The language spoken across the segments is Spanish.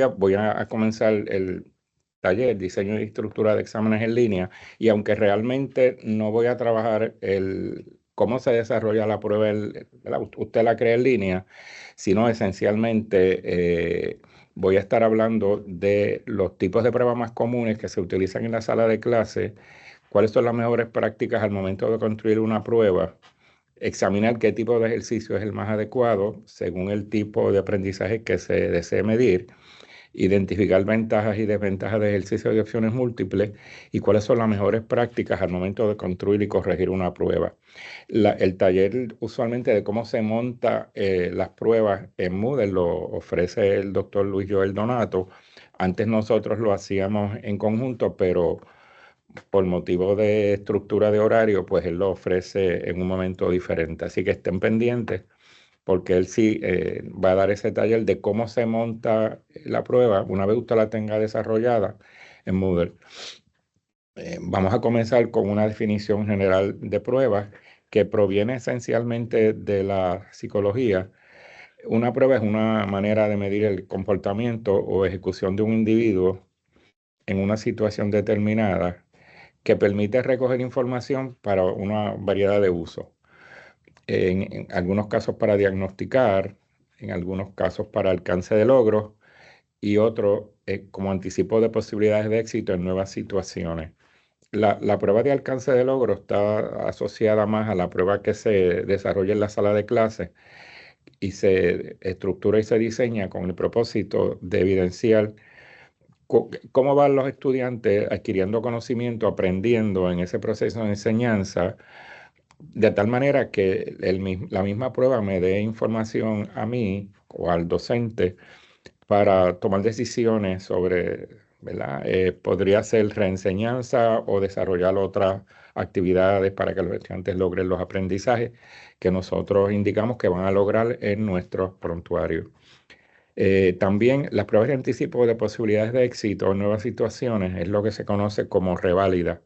días voy a comenzar el taller, diseño y estructura de exámenes en línea, y aunque realmente no voy a trabajar cómo se desarrolla la prueba, ¿verdad? Usted la crea en línea, sino esencialmente voy a estar hablando de los tipos de pruebas más comunes que se utilizan en la sala de clase, cuáles son las mejores prácticas al momento de construir una prueba, examinar qué tipo de ejercicio es el más adecuado según el tipo de aprendizaje que se desee medir, identificar ventajas y desventajas de ejercicios de opciones múltiples y cuáles son las mejores prácticas al momento de construir y corregir una prueba. El taller usualmente de cómo se monta las pruebas en Moodle lo ofrece el doctor Luis Joel Donato. Antes nosotros lo hacíamos en conjunto, pero por motivo de estructura de horario, pues él lo ofrece en un momento diferente. Así que estén pendientes porque él sí va a dar ese taller de cómo se monta la prueba una vez usted la tenga desarrollada en Moodle. Vamos a comenzar con una definición general de pruebas que proviene esencialmente de la psicología. Una prueba es una manera de medir el comportamiento o ejecución de un individuo en una situación determinada que permite recoger información para una variedad de usos. En algunos casos para diagnosticar, en algunos casos para alcance de logros y otros como anticipo de posibilidades de éxito en nuevas situaciones. La prueba de alcance de logro está asociada más a la prueba que se desarrolla en la sala de clase y se estructura y se diseña con el propósito de evidenciar cómo van los estudiantes adquiriendo conocimiento, aprendiendo en ese proceso de enseñanza, de tal manera que la misma prueba me dé información a mí o al docente para tomar decisiones sobre, ¿verdad? Podría ser reenseñanza o desarrollar otras actividades para que los estudiantes logren los aprendizajes que nosotros indicamos que van a lograr en nuestros prontuarios. También las pruebas de anticipo de posibilidades de éxito en nuevas situaciones es lo que se conoce como reválida,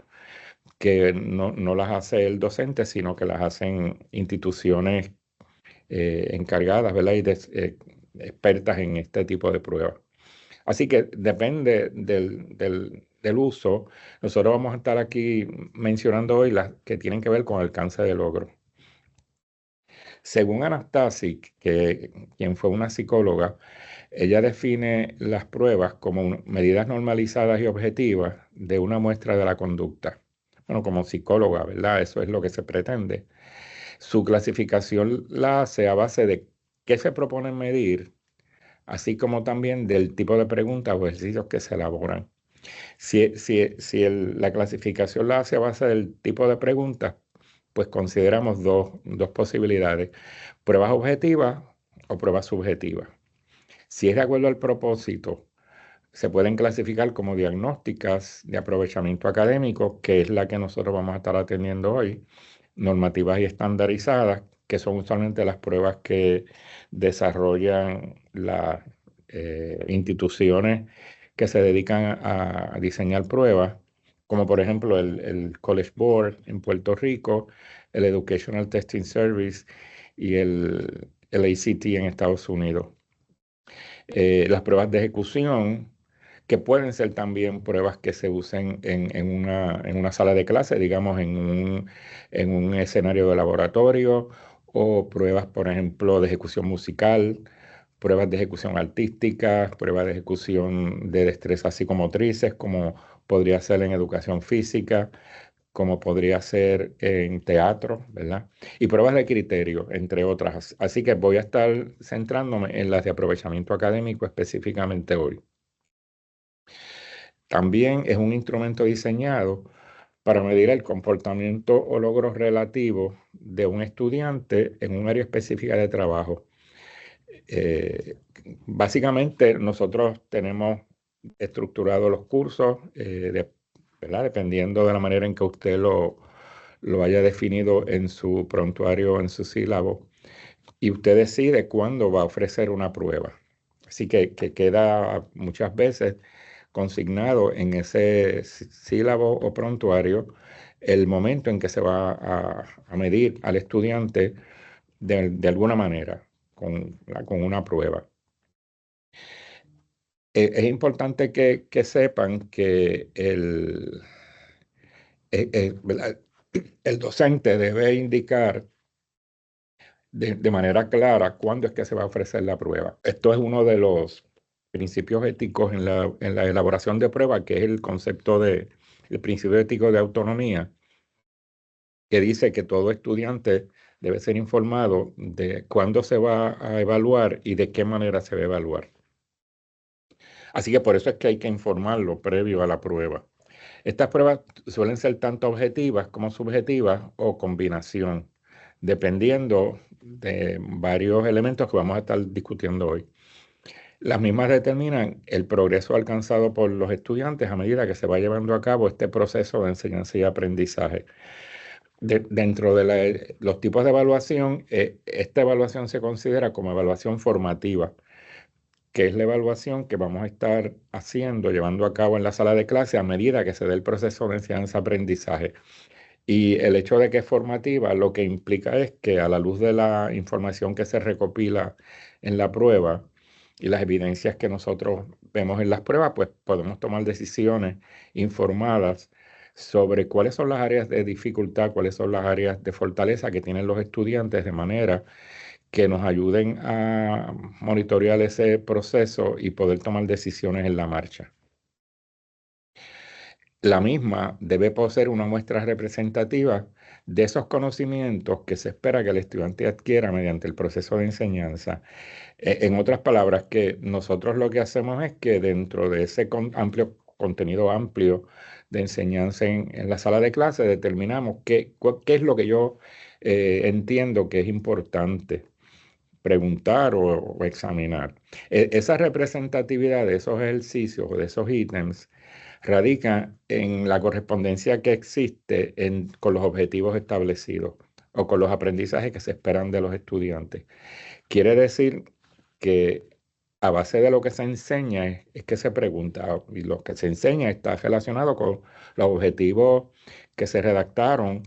que no las hace el docente, sino que las hacen instituciones encargadas, ¿verdad? Expertas en este tipo de pruebas. Así que depende del uso. Nosotros vamos a estar aquí mencionando hoy las que tienen que ver con alcance de logro. Según Anastasic, quien fue una psicóloga, ella define las pruebas como medidas normalizadas y objetivas de una muestra de la conducta. Bueno, como psicóloga, ¿verdad? Eso es lo que se pretende. Su clasificación la hace a base de qué se propone medir, así como también del tipo de preguntas o ejercicios que se elaboran. Si la clasificación la hace a base del tipo de preguntas, pues consideramos dos posibilidades, pruebas objetivas o pruebas subjetivas. Si es de acuerdo al propósito, se pueden clasificar como diagnósticas de aprovechamiento académico, que es la que nosotros vamos a estar atendiendo hoy, normativas y estandarizadas, que son usualmente las pruebas que desarrollan las instituciones que se dedican a diseñar pruebas, como por ejemplo el College Board en Puerto Rico, el Educational Testing Service y el ACT en Estados Unidos. Las pruebas de ejecución, que pueden ser también pruebas que se usen en una sala de clase, digamos, en un escenario de laboratorio, o pruebas, por ejemplo, de ejecución musical, pruebas de ejecución artística, pruebas de ejecución de destrezas psicomotrices, como podría ser en educación física, como podría ser en teatro, ¿verdad? Y pruebas de criterio, entre otras. Así que voy a estar centrándome en las de aprovechamiento académico específicamente hoy. También es un instrumento diseñado para medir el comportamiento o logros relativos de un estudiante en un área específica de trabajo. Eh, Básicamente, nosotros tenemos estructurados los cursos, ¿verdad? Dependiendo de la manera en que usted lo haya definido en su prontuario, en su sílabo, y usted decide cuándo va a ofrecer una prueba. Así que queda muchas veces consignado en ese sílabo o prontuario el momento en que se va a medir al estudiante de alguna manera con una prueba. Es importante que sepan que ¿verdad? El docente debe indicar de manera clara cuándo es que se va a ofrecer la prueba. Esto es uno de los principios éticos en la elaboración de prueba, que es el concepto el principio ético de autonomía, que dice que todo estudiante debe ser informado de cuándo se va a evaluar y de qué manera se va a evaluar. Así que por eso es que hay que informarlo previo a la prueba. Estas pruebas suelen ser tanto objetivas como subjetivas o combinación, dependiendo de varios elementos que vamos a estar discutiendo hoy. Las mismas determinan el progreso alcanzado por los estudiantes a medida que se va llevando a cabo este proceso de enseñanza y aprendizaje. Dentro de los tipos de evaluación, esta evaluación se considera como evaluación formativa, que es la evaluación que vamos a estar haciendo, llevando a cabo en la sala de clase a medida que se dé el proceso de enseñanza-aprendizaje. Y el hecho de que es formativa, lo que implica es que a la luz de la información que se recopila en la prueba y las evidencias que nosotros vemos en las pruebas, pues podemos tomar decisiones informadas sobre cuáles son las áreas de dificultad, cuáles son las áreas de fortaleza que tienen los estudiantes, de manera que nos ayuden a monitorear ese proceso y poder tomar decisiones en la marcha. La misma debe poseer una muestra representativa de esos conocimientos que se espera que el estudiante adquiera mediante el proceso de enseñanza. En otras palabras, que nosotros lo que hacemos es que dentro de ese contenido amplio de enseñanza en la sala de clase determinamos qué es lo que yo entiendo que es importante preguntar o examinar. Esa representatividad de esos ejercicios o de esos ítems radica en la correspondencia que existe con los objetivos establecidos o con los aprendizajes que se esperan de los estudiantes. Quiere decir que a base de lo que se enseña es que se pregunta, y lo que se enseña está relacionado con los objetivos que se redactaron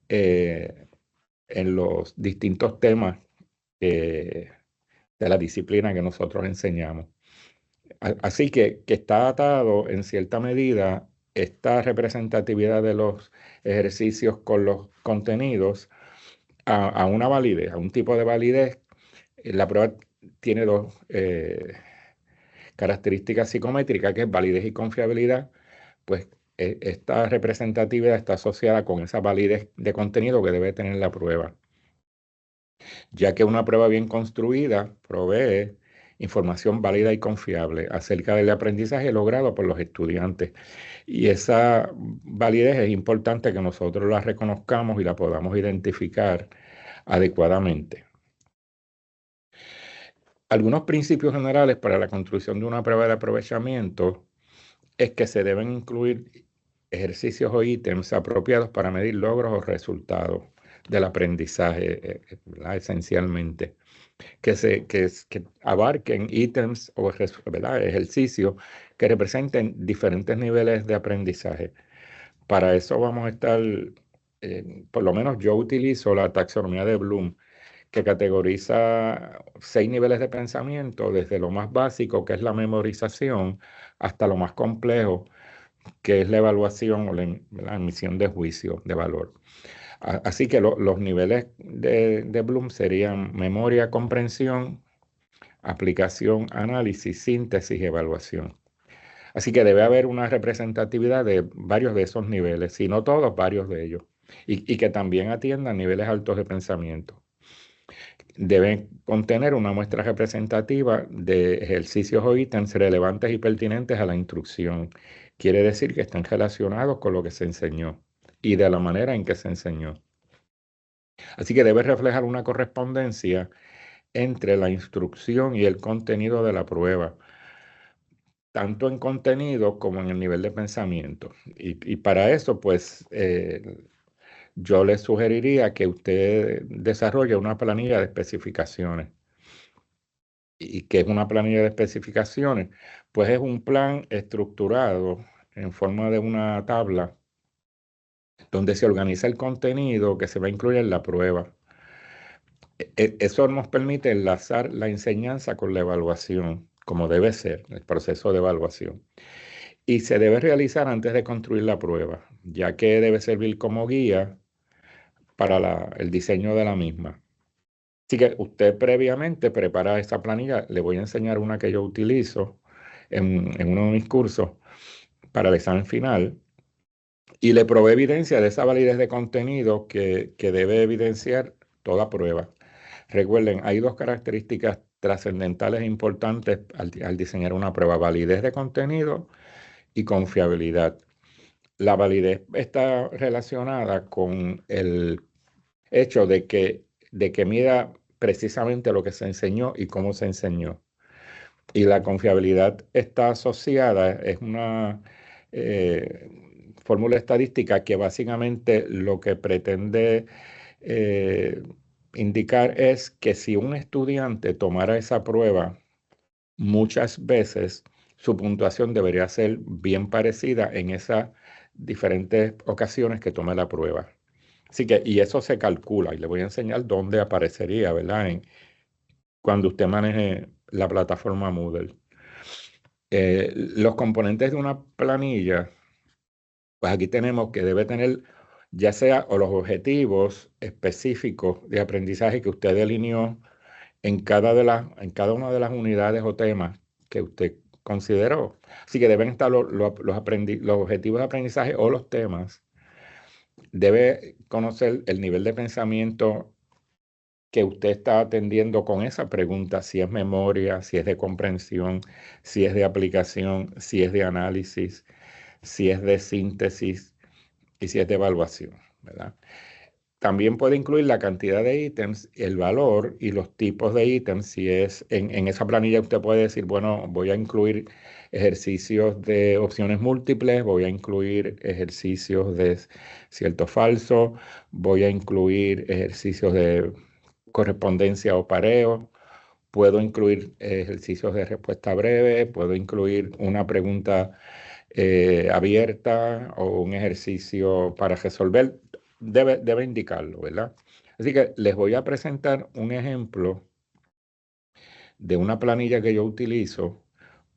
eh, en los distintos temas de la disciplina que nosotros enseñamos. Así que está atado en cierta medida esta representatividad de los ejercicios con los contenidos a una validez, a un tipo de validez. La prueba tiene dos características psicométricas, que es validez y confiabilidad. Pues esta representatividad está asociada con esa validez de contenido que debe tener la prueba, ya que una prueba bien construida provee información válida y confiable acerca del aprendizaje logrado por los estudiantes. Y esa validez es importante que nosotros la reconozcamos y la podamos identificar adecuadamente. Algunos principios generales para la construcción de una prueba de aprovechamiento es que se deben incluir ejercicios o ítems apropiados para medir logros o resultados del aprendizaje, esencialmente. Que abarquen ítems o ejercicios que representen diferentes niveles de aprendizaje. Para eso vamos a estar, por lo menos yo utilizo la taxonomía de Bloom, que categoriza 6 niveles de pensamiento, desde lo más básico, que es la memorización, hasta lo más complejo, que es la evaluación o la emisión de juicio de valor. Así que los niveles de Bloom serían memoria, comprensión, aplicación, análisis, síntesis y evaluación. Así que debe haber una representatividad de varios de esos niveles, si no todos, varios de ellos, y que también atiendan niveles altos de pensamiento. Deben contener una muestra representativa de ejercicios o ítems relevantes y pertinentes a la instrucción. Quiere decir que estén relacionados con lo que se enseñó y de la manera en que se enseñó. Así que debe reflejar una correspondencia entre la instrucción y el contenido de la prueba, tanto en contenido como en el nivel de pensamiento. Y para eso, pues, yo le sugeriría que usted desarrolle una planilla de especificaciones. ¿Y qué es una planilla de especificaciones? Pues es un plan estructurado en forma de una tabla donde se organiza el contenido que se va a incluir en la prueba. Eso nos permite enlazar la enseñanza con la evaluación, como debe ser el proceso de evaluación. Y se debe realizar antes de construir la prueba, ya que debe servir como guía para el diseño de la misma. Así que usted previamente prepara esa planilla. Le voy a enseñar una que yo utilizo en uno de mis cursos para el examen final y le provee evidencia de esa validez de contenido que debe evidenciar toda prueba. Recuerden, hay dos características trascendentales e importantes al diseñar una prueba: validez de contenido y confiabilidad. La validez está relacionada con el hecho de que mida precisamente lo que se enseñó y cómo se enseñó. Y la confiabilidad está asociada, es una fórmula estadística que básicamente lo que pretende eh, indicar es que si un estudiante tomara esa prueba muchas veces, su puntuación debería ser bien parecida en esas diferentes ocasiones que tome la prueba. Así que, y eso se calcula, y le voy a enseñar dónde aparecería, ¿verdad? Cuando usted maneje la plataforma Moodle. Los componentes de una planilla, pues aquí tenemos que debe tener ya sea o los objetivos específicos de aprendizaje que usted delineó en cada una de las unidades o temas que usted consideró. Así que deben estar los objetivos de aprendizaje o los temas. Debe conocer el nivel de pensamiento que usted está atendiendo con esa pregunta, si es memoria, si es de comprensión, si es de aplicación, si es de análisis, si es de síntesis y si es de evaluación, ¿verdad? También puede incluir la cantidad de ítems, el valor y los tipos de ítems. Si es en esa planilla usted puede decir, bueno, voy a incluir ejercicios de opciones múltiples, voy a incluir ejercicios de cierto falso, voy a incluir ejercicios de correspondencia o pareo, puedo incluir ejercicios de respuesta breve, puedo incluir una pregunta abierta o un ejercicio para resolver. Debe indicarlo, ¿verdad? Así que les voy a presentar un ejemplo de una planilla que yo utilizo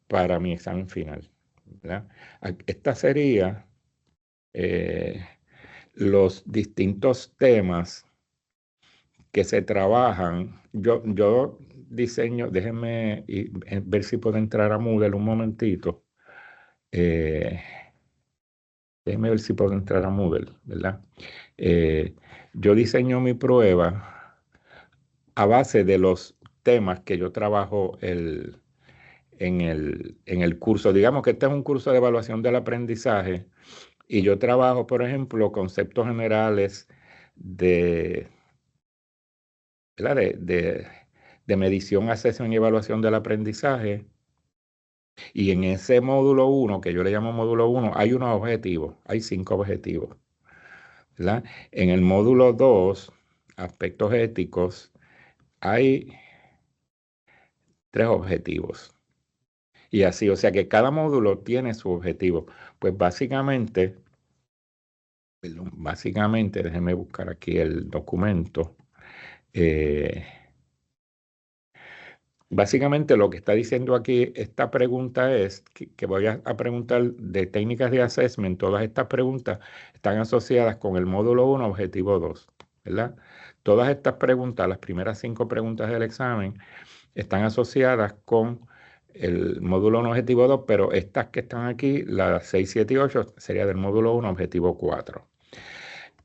para mi examen final, ¿verdad? Esta sería los distintos temas que se trabajan. Yo diseño, déjenme ver si puedo entrar a Moodle un momentito. Déjenme ver si puedo entrar a Moodle, ¿verdad? Yo diseño mi prueba a base de los temas que yo trabajo en el curso. Digamos que este es un curso de evaluación del aprendizaje y yo trabajo, por ejemplo, conceptos generales de, ¿verdad? de medición, asesión y evaluación del aprendizaje. Y en ese módulo 1, que yo le llamo módulo 1, hay unos objetivos, hay 5 objetivos, ¿verdad? En el módulo 2, aspectos éticos, hay 3 objetivos. Y así, o sea que cada módulo tiene su objetivo. Pues básicamente, déjenme buscar aquí el documento. Básicamente lo que está diciendo aquí esta pregunta es que voy a preguntar de técnicas de assessment. Todas estas preguntas están asociadas con el módulo 1, objetivo 2, ¿verdad? Todas estas preguntas, las primeras 5 preguntas del examen, están asociadas con el módulo 1, objetivo 2, pero estas que están aquí, las 6, 7 y 8, sería del módulo 1, objetivo 4.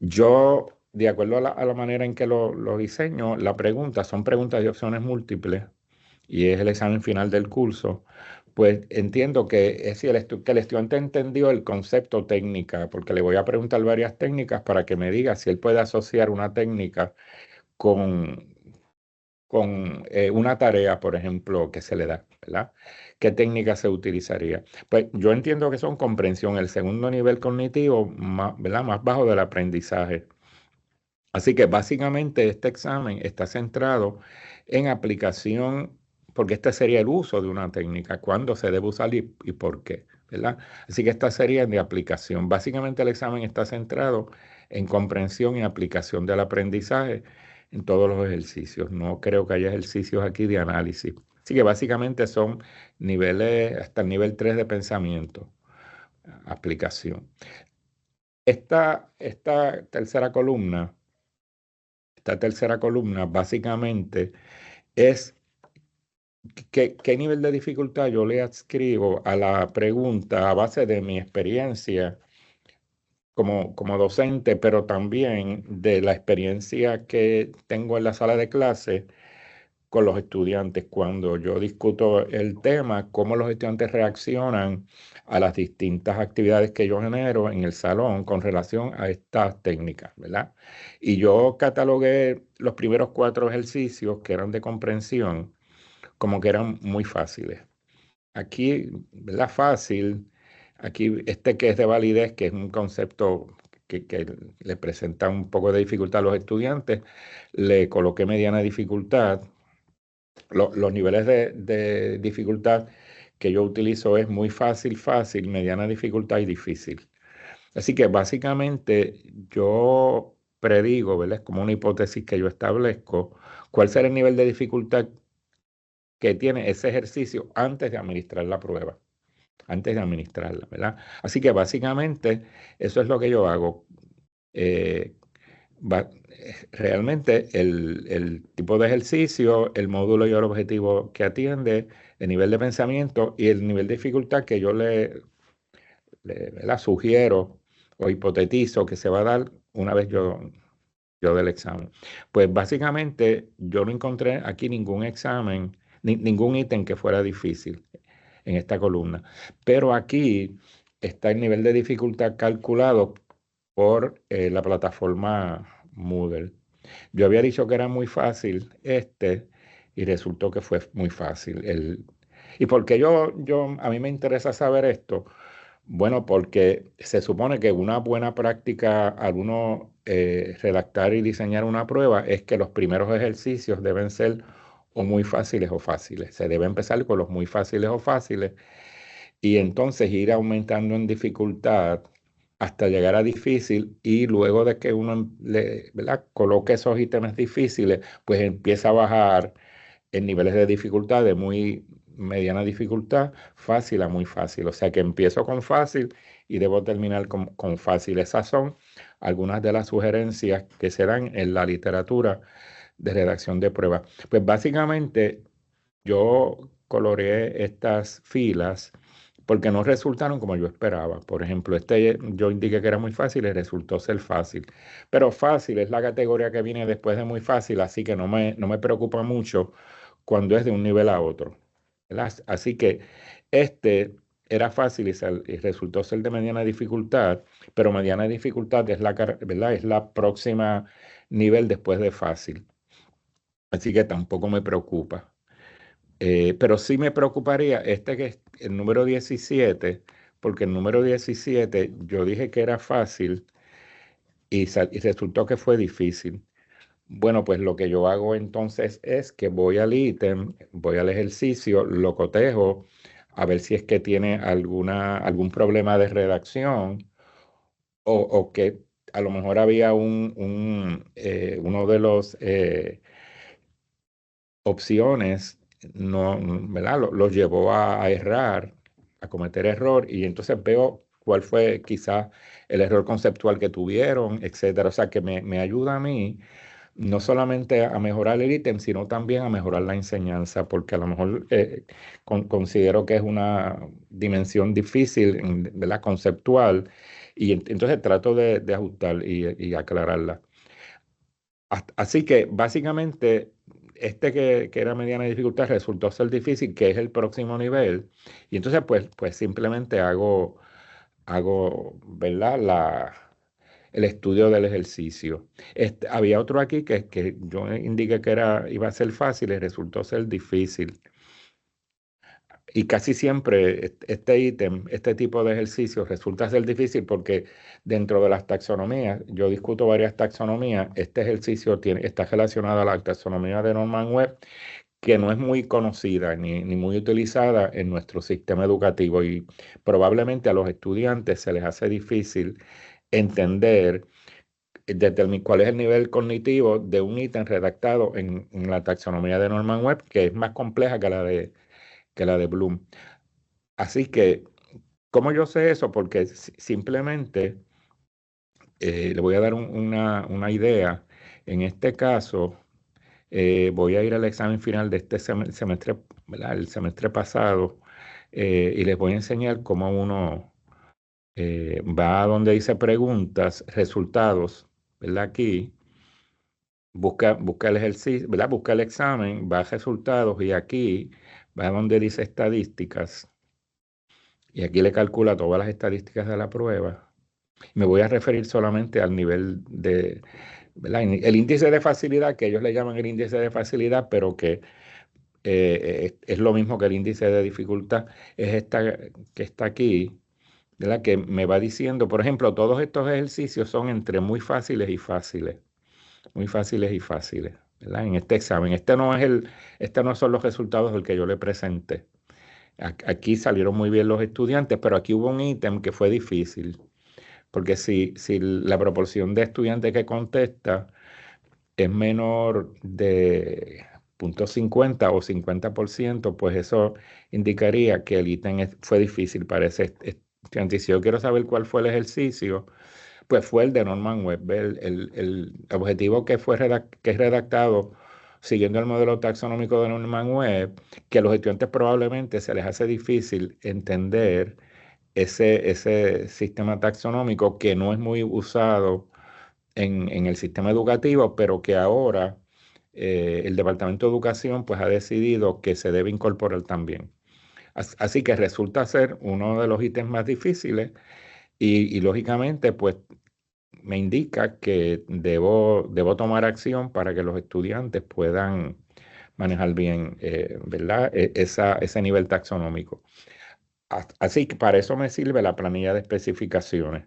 Yo, de acuerdo a la manera en que lo diseño, la pregunta son preguntas de opciones múltiples y es el examen final del curso. Pues entiendo que es si que el estudiante entendió el concepto técnica, porque le voy a preguntar varias técnicas para que me diga si él puede asociar una técnica con una tarea, por ejemplo, que se le da, ¿verdad? ¿Qué técnica se utilizaría? Pues yo entiendo que son comprensión, el segundo nivel cognitivo, más, ¿verdad? Más bajo del aprendizaje. Así que básicamente este examen está centrado en aplicación, porque este sería el uso de una técnica, cuándo se debe usar y por qué, ¿verdad? Así que esta sería de aplicación. Básicamente el examen está centrado en comprensión y aplicación del aprendizaje en todos los ejercicios. No creo que haya ejercicios aquí de análisis. Así que básicamente son niveles, hasta el nivel 3 de pensamiento, aplicación. Esta tercera columna básicamente es qué nivel de dificultad yo le adscribo a la pregunta a base de mi experiencia como docente, pero también de la experiencia que tengo en la sala de clase con los estudiantes. Cuando yo discuto el tema, cómo los estudiantes reaccionan a las distintas actividades que yo genero en el salón con relación a estas técnicas, ¿verdad? Y yo catalogué los primeros 4 ejercicios que eran de comprensión como que eran muy fáciles. Aquí, ¿verdad? Fácil. Aquí, que es de validez, que es un concepto que le presenta un poco de dificultad a los estudiantes, le coloqué mediana dificultad. Los niveles de dificultad que yo utilizo es muy fácil, fácil, mediana dificultad y difícil. Así que básicamente yo predigo, ¿verdad? Es como una hipótesis que yo establezco, cuál será el nivel de dificultad que tiene ese ejercicio antes de administrar la prueba, antes de administrarla, ¿verdad? Así que básicamente eso es lo que yo hago. Eh, realmente el tipo de ejercicio, el módulo y el objetivo que atiende, el nivel de pensamiento y el nivel de dificultad que yo ¿verdad? Sugiero o hipotetizo que se va a dar una vez yo del examen. Pues básicamente yo no encontré aquí ningún examen, ningún ítem que fuera difícil en esta columna. Pero aquí está el nivel de dificultad calculado por la plataforma Moodle. Yo había dicho que era muy fácil y resultó que fue muy fácil. ¿Y por qué a mí me interesa saber esto? Bueno, porque se supone que una buena práctica al uno redactar y diseñar una prueba es que los primeros ejercicios deben ser o muy fáciles o fáciles. Se debe empezar con los muy fáciles o fáciles y entonces ir aumentando en dificultad hasta llegar a difícil y luego de que uno ¿verdad? Coloque esos ítems difíciles, pues empieza a bajar en niveles de dificultad de muy mediana dificultad, fácil a muy fácil. O sea que empiezo con fácil y debo terminar con fácil. Esas son algunas de las sugerencias que se dan en la literatura de redacción de pruebas. Pues básicamente yo coloreé estas filas porque no resultaron como yo esperaba. Por ejemplo, yo indiqué que era muy fácil y resultó ser fácil. Pero fácil es la categoría que viene después de muy fácil, así que no me preocupa mucho cuando es de un nivel a otro, ¿verdad? Así que este era fácil y resultó ser de mediana dificultad, pero mediana dificultad ¿verdad? Es la próxima nivel después de fácil. Así que tampoco me preocupa. Pero sí me preocuparía que es el número 17, porque el número 17 yo dije que era fácil y resultó que fue difícil. Bueno, pues lo que yo hago entonces es que voy al ítem, voy al ejercicio, lo cotejo a ver si es que tiene algún problema de redacción o que a lo mejor había uno de los opciones ¿verdad? Los llevó a errar, a cometer error, y entonces veo cuál fue quizás el error conceptual que tuvieron, etcétera. O sea, que me ayuda a mí no solamente a mejorar el ítem, sino también a mejorar la enseñanza, porque a lo mejor considero que es una dimensión difícil, ¿verdad? Conceptual, y entonces trato de ajustar y aclararla. Así que básicamente que era mediana dificultad resultó ser difícil, que es el próximo nivel. Y entonces pues simplemente hago, ¿verdad? El estudio del ejercicio. Había otro aquí que yo indiqué que iba a ser fácil y resultó ser difícil. Y casi siempre este ítem, este tipo de ejercicios resulta ser difícil porque dentro de las taxonomías, yo discuto varias taxonomías, este ejercicio está relacionado a la taxonomía de Norman Webb, que no es muy conocida ni muy utilizada en nuestro sistema educativo y probablemente a los estudiantes se les hace difícil entender determinar cuál es el nivel cognitivo de un ítem redactado en la taxonomía de Norman Webb, que es más compleja que la de Bloom. Así que, ¿cómo yo sé eso? Porque simplemente le voy a dar una idea. En este caso, voy a ir al examen final de este semestre, ¿verdad? El semestre pasado, y les voy a enseñar cómo uno va a donde dice preguntas, resultados, ¿verdad? Aquí busca el ejercicio, ¿verdad? Busca el examen, va a resultados y aquí va a donde dice estadísticas y aquí le calcula todas las estadísticas de la prueba. Me voy a referir solamente al nivel de, ¿verdad? El índice de facilidad, que ellos le llaman el índice de facilidad, pero que es lo mismo que el índice de dificultad, es esta que está aquí, ¿verdad? Que me va diciendo, por ejemplo, todos estos ejercicios son entre muy fáciles y fáciles, muy fáciles y fáciles, ¿verdad? En este examen, este no son los resultados del que yo le presenté. Aquí salieron muy bien los estudiantes, pero aquí hubo un ítem que fue difícil, porque si la proporción de estudiantes que contesta es menor de 0,50 o 50%, pues eso indicaría que el ítem fue difícil para ese estudiante. Y si yo quiero saber cuál fue el ejercicio, pues fue el de Norman Webb. El objetivo que es redactado siguiendo el modelo taxonómico de Norman Webb, que a los estudiantes probablemente se les hace difícil entender ese sistema taxonómico que no es muy usado en el sistema educativo, pero que ahora el Departamento de Educación pues, ha decidido que se debe incorporar también. Así que resulta ser uno de los ítems más difíciles y lógicamente pues me indica que debo tomar acción para que los estudiantes puedan manejar bien, ¿verdad? Ese nivel taxonómico. Así que para eso me sirve la planilla de especificaciones.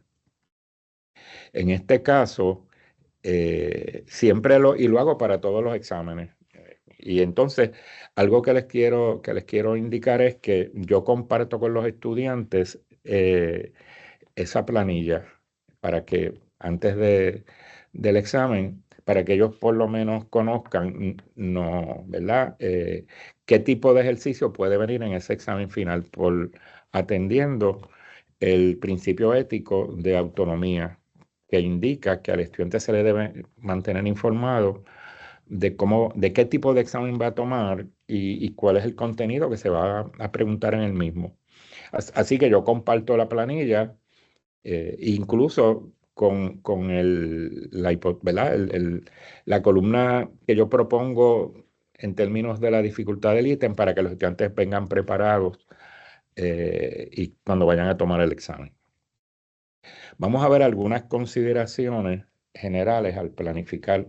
En este caso, y lo hago para todos los exámenes. Y entonces, algo que les quiero indicar es que yo comparto con los estudiantes esa planilla para que antes del examen, para que ellos por lo menos conozcan, no, ¿verdad? Qué tipo de ejercicio puede venir en ese examen final por atendiendo el principio ético de autonomía, que indica que al estudiante se le debe mantener informado de qué tipo de examen va a tomar y cuál es el contenido que se va a preguntar en el mismo. Así que yo comparto la planilla, incluso con ¿verdad? La columna que yo propongo en términos de la dificultad del ítem para que los estudiantes vengan preparados y cuando vayan a tomar el examen. Vamos a ver algunas consideraciones generales al planificar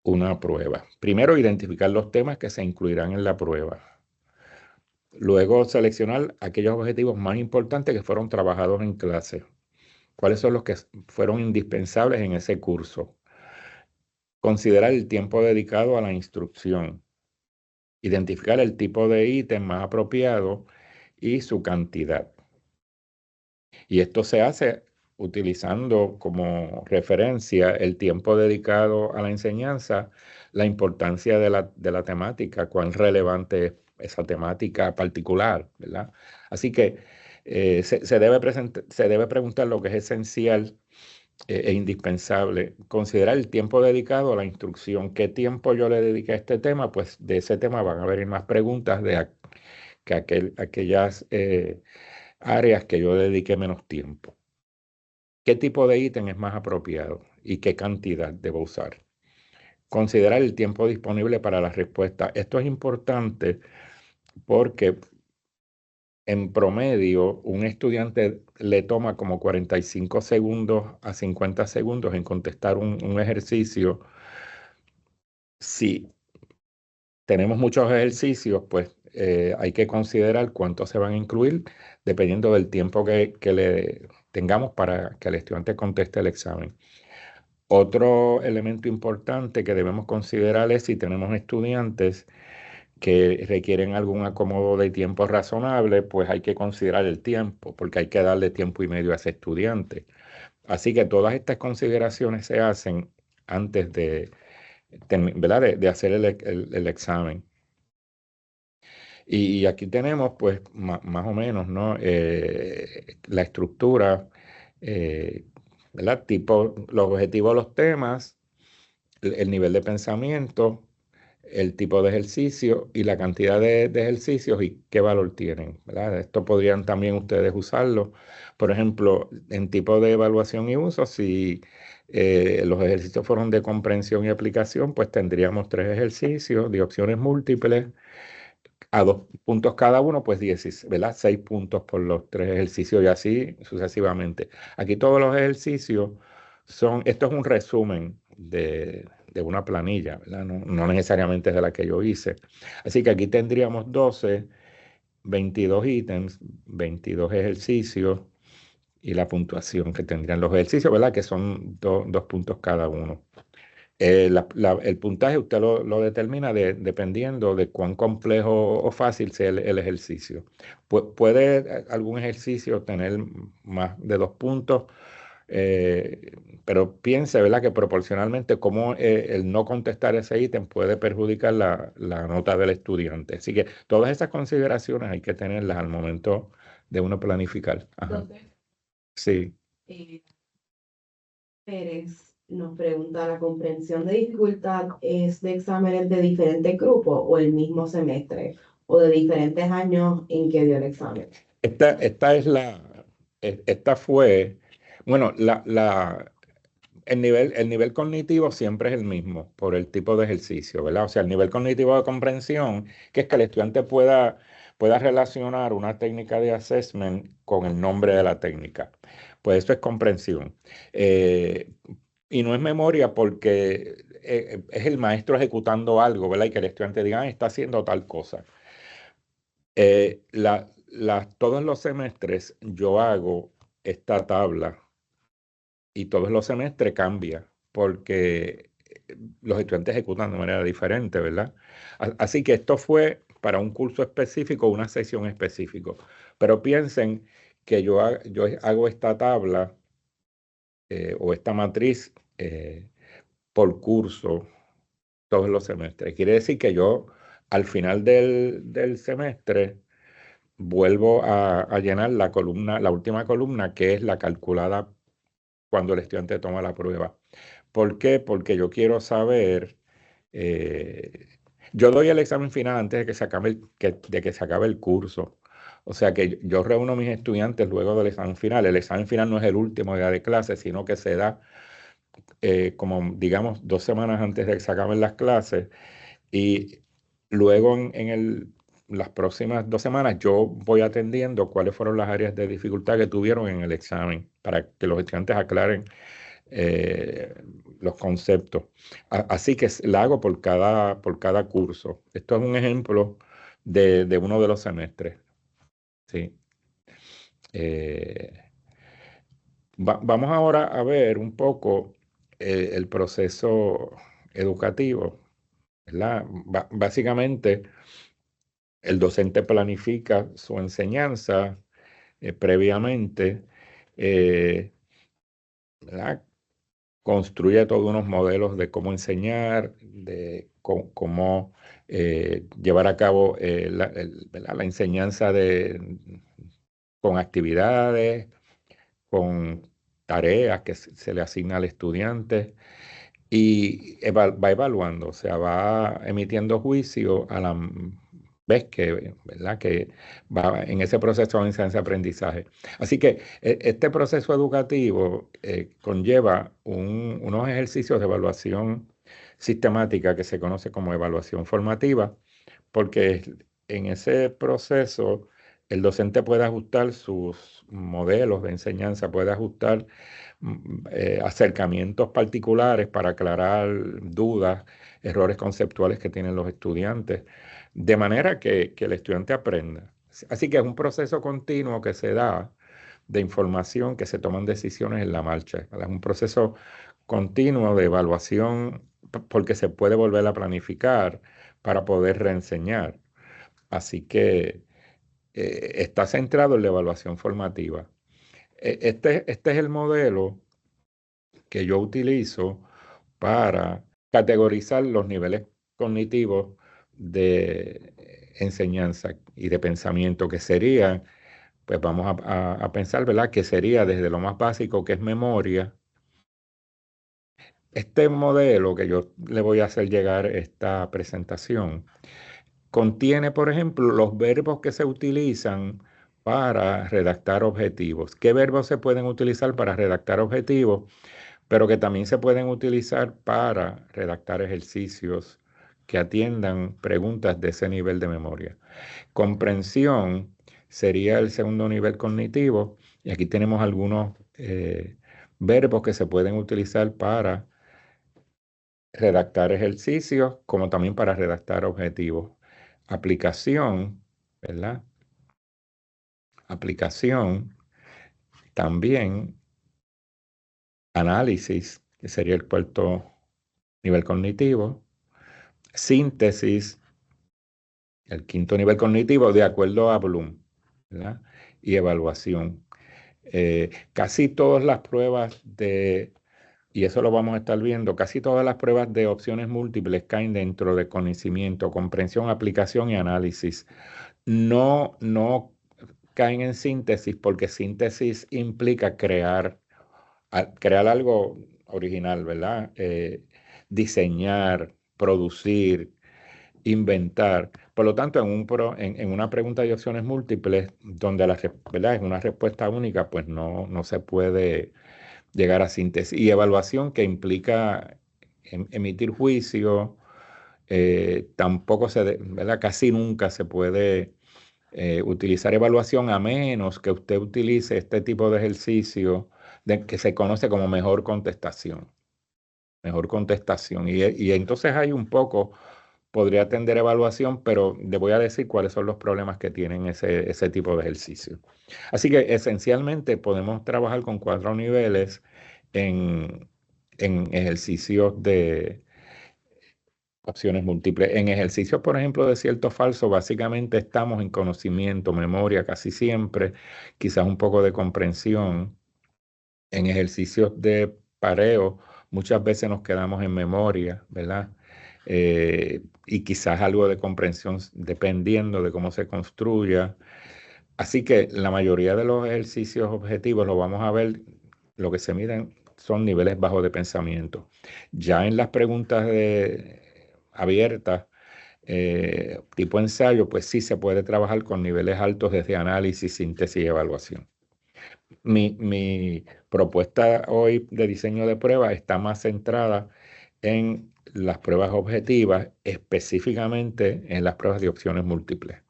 una prueba. Primero, identificar los temas que se incluirán en la prueba. Luego, seleccionar aquellos objetivos más importantes que fueron trabajados en clase. ¿Cuáles son los que fueron indispensables en ese curso? Considerar el tiempo dedicado a la instrucción. Identificar el tipo de ítem más apropiado y su cantidad. Y esto se hace utilizando como referencia el tiempo dedicado a la enseñanza, la importancia de la temática, cuán relevante es esa temática particular, ¿verdad? Así que se debe preguntar lo que es esencial e indispensable. Considerar el tiempo dedicado a la instrucción. ¿Qué tiempo yo le dediqué a este tema? Pues de ese tema van a venir más preguntas que aquellas áreas que yo dediqué menos tiempo. ¿Qué tipo de ítem es más apropiado y qué cantidad debo usar? Considerar el tiempo disponible para la respuesta. Esto es importante porque en promedio un estudiante le toma como 45 segundos a 50 segundos en contestar un ejercicio. Si tenemos muchos ejercicios, pues hay que considerar cuántos se van a incluir dependiendo del tiempo que le tengamos para que el estudiante conteste el examen. Otro elemento importante que debemos considerar es si tenemos estudiantes que requieren algún acomodo de tiempo razonable, pues hay que considerar el tiempo, porque hay que darle tiempo y medio a ese estudiante. Así que todas estas consideraciones se hacen antes de, ¿verdad? de hacer el examen. Y aquí tenemos, pues, más o menos, ¿no? La estructura, eh, ¿verdad? Tipo, los objetivos de los temas, el nivel de pensamiento, el tipo de ejercicio y la cantidad de ejercicios y qué valor tienen, ¿verdad? Esto podrían también ustedes usarlo. Por ejemplo, en tipo de evaluación y uso, si los ejercicios fueron de comprensión y aplicación, pues tendríamos 3 ejercicios de opciones múltiples a 2 puntos cada uno, pues 10, ¿verdad? 6 puntos por los 3 ejercicios y así sucesivamente. Aquí todos los ejercicios esto es un resumen de una planilla, ¿verdad? No necesariamente es de la que yo hice. Así que aquí tendríamos 22 ítems, 22 ejercicios y la puntuación que tendrían los ejercicios, ¿verdad? Que son 2 puntos cada uno. El puntaje usted lo determina dependiendo de cuán complejo o fácil sea el ejercicio. Puede algún ejercicio tener más de 2 puntos, pero piense, ¿verdad?, que proporcionalmente cómo el no contestar ese ítem puede perjudicar la nota del estudiante. Así que todas esas consideraciones hay que tenerlas al momento de uno planificar. Ajá. Entonces, Sí. Pérez nos pregunta, ¿la comprensión de dificultad es de exámenes de diferentes grupos o el mismo semestre o de diferentes años en que dio el examen? Esta fue, bueno, el nivel cognitivo siempre es el mismo por el tipo de ejercicio, ¿verdad? O sea, el nivel cognitivo de comprensión, que es que el estudiante pueda relacionar una técnica de assessment con el nombre de la técnica. Pues eso es comprensión. Eh, y no es memoria porque es el maestro ejecutando algo, ¿verdad? Y que el estudiante diga, "Ah, está haciendo tal cosa". Todos los semestres yo hago esta tabla y todos los semestres cambia porque los estudiantes ejecutan de manera diferente, ¿verdad? Así que esto fue para un curso específico, una sesión específica. Pero piensen que yo hago esta tabla o esta matriz por curso todos los semestres. Quiere decir que yo al final del semestre vuelvo a llenar la columna, la última columna, que es la calculada cuando el estudiante toma la prueba. ¿Por qué? Porque yo quiero saber, eh, yo doy el examen final antes de que se acabe de que se acabe el curso. O sea que yo reúno a mis estudiantes luego del examen final. El examen final no es el último día de clase, sino que se da como, digamos, 2 semanas antes de que se acaben las clases. Y luego las próximas 2 semanas yo voy atendiendo cuáles fueron las áreas de dificultad que tuvieron en el examen para que los estudiantes aclaren eh, los conceptos. Así que la hago por cada curso. Esto es un ejemplo de uno de los semestres. Sí. Eh, vamos ahora a ver un poco el proceso educativo, ¿verdad? Básicamente, el docente planifica su enseñanza previamente, eh, ¿verdad? Construye todos unos modelos de cómo enseñar, de cómo llevar a cabo ¿verdad?, la enseñanza con actividades, con tareas que se le asigna al estudiante y va evaluando, o sea, va emitiendo juicio a la vez que, ¿verdad?, que va en ese proceso de enseñanza-aprendizaje. Así que este proceso educativo conlleva unos ejercicios de evaluación sistemática que se conoce como evaluación formativa, porque en ese proceso el docente puede ajustar sus modelos de enseñanza, puede ajustar acercamientos particulares para aclarar dudas, errores conceptuales que tienen los estudiantes, de manera que el estudiante aprenda. Así que es un proceso continuo que se da de información, que se toman decisiones en la marcha, ¿verdad? Es un proceso continuo de evaluación porque se puede volver a planificar para poder reenseñar. Así que está centrado en la evaluación formativa. Este es el modelo que yo utilizo para categorizar los niveles cognitivos de enseñanza y de pensamiento, que sería, pues vamos a pensar, ¿verdad? Que sería desde lo más básico, que es memoria. Este modelo que yo le voy a hacer llegar esta presentación contiene, por ejemplo, los verbos que se utilizan para redactar objetivos. ¿Qué verbos se pueden utilizar para redactar objetivos? Pero que también se pueden utilizar para redactar ejercicios que atiendan preguntas de ese nivel de memoria. Comprensión sería el segundo nivel cognitivo, y aquí tenemos algunos verbos que se pueden utilizar para redactar ejercicios, como también para redactar objetivos. Aplicación, ¿verdad? Aplicación, también análisis, que sería el cuarto nivel cognitivo. Síntesis, el quinto nivel cognitivo, de acuerdo a Bloom, ¿verdad? Y evaluación. Casi todas las pruebas y eso lo vamos a estar viendo, casi todas las pruebas de opciones múltiples caen dentro de conocimiento, comprensión, aplicación y análisis. No caen en síntesis, porque síntesis implica crear algo original, ¿verdad? Diseñar, producir, inventar. Por lo tanto, en una pregunta de opciones múltiples, donde ¿verdad? Es una respuesta única, pues no se puede llegar a síntesis. Y evaluación, que implica emitir juicio, tampoco ¿verdad? Casi nunca se puede utilizar evaluación, a menos que usted utilice este tipo de ejercicio que se conoce como mejor contestación. Mejor contestación. Y entonces hay un poco, podría atender evaluación, pero le voy a decir cuáles son los problemas que tienen ese tipo de ejercicio. Así que esencialmente podemos trabajar con 4 niveles en, en ejercicios de opciones múltiples. En ejercicios, por ejemplo, de cierto o falso, básicamente estamos en conocimiento, memoria casi siempre, quizás un poco de comprensión. En ejercicios de pareo, muchas veces nos quedamos en memoria, ¿verdad? Y quizás algo de comprensión, dependiendo de cómo se construya. Así que la mayoría de los ejercicios objetivos lo vamos a ver, lo que se miden son niveles bajos de pensamiento. Ya en las preguntas abiertas, tipo ensayo, pues sí se puede trabajar con niveles altos desde análisis, síntesis y evaluación. Mi propuesta hoy de diseño de pruebas está más centrada en las pruebas objetivas, específicamente en las pruebas de opciones múltiples.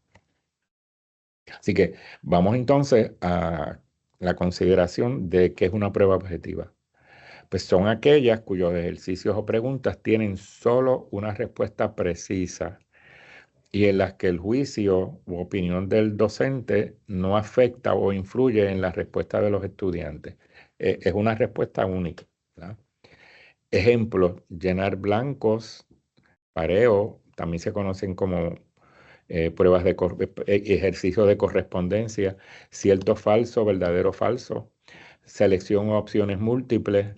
Así que vamos entonces a la consideración de qué es una prueba objetiva. Pues son aquellas cuyos ejercicios o preguntas tienen solo una respuesta precisa y en las que el juicio u opinión del docente no afecta o influye en la respuesta de los estudiantes. Es una respuesta única, ¿verdad? Ejemplos: llenar blancos, pareo, también se conocen como pruebas de ejercicio de correspondencia, cierto falso, verdadero falso, selección o opciones múltiples,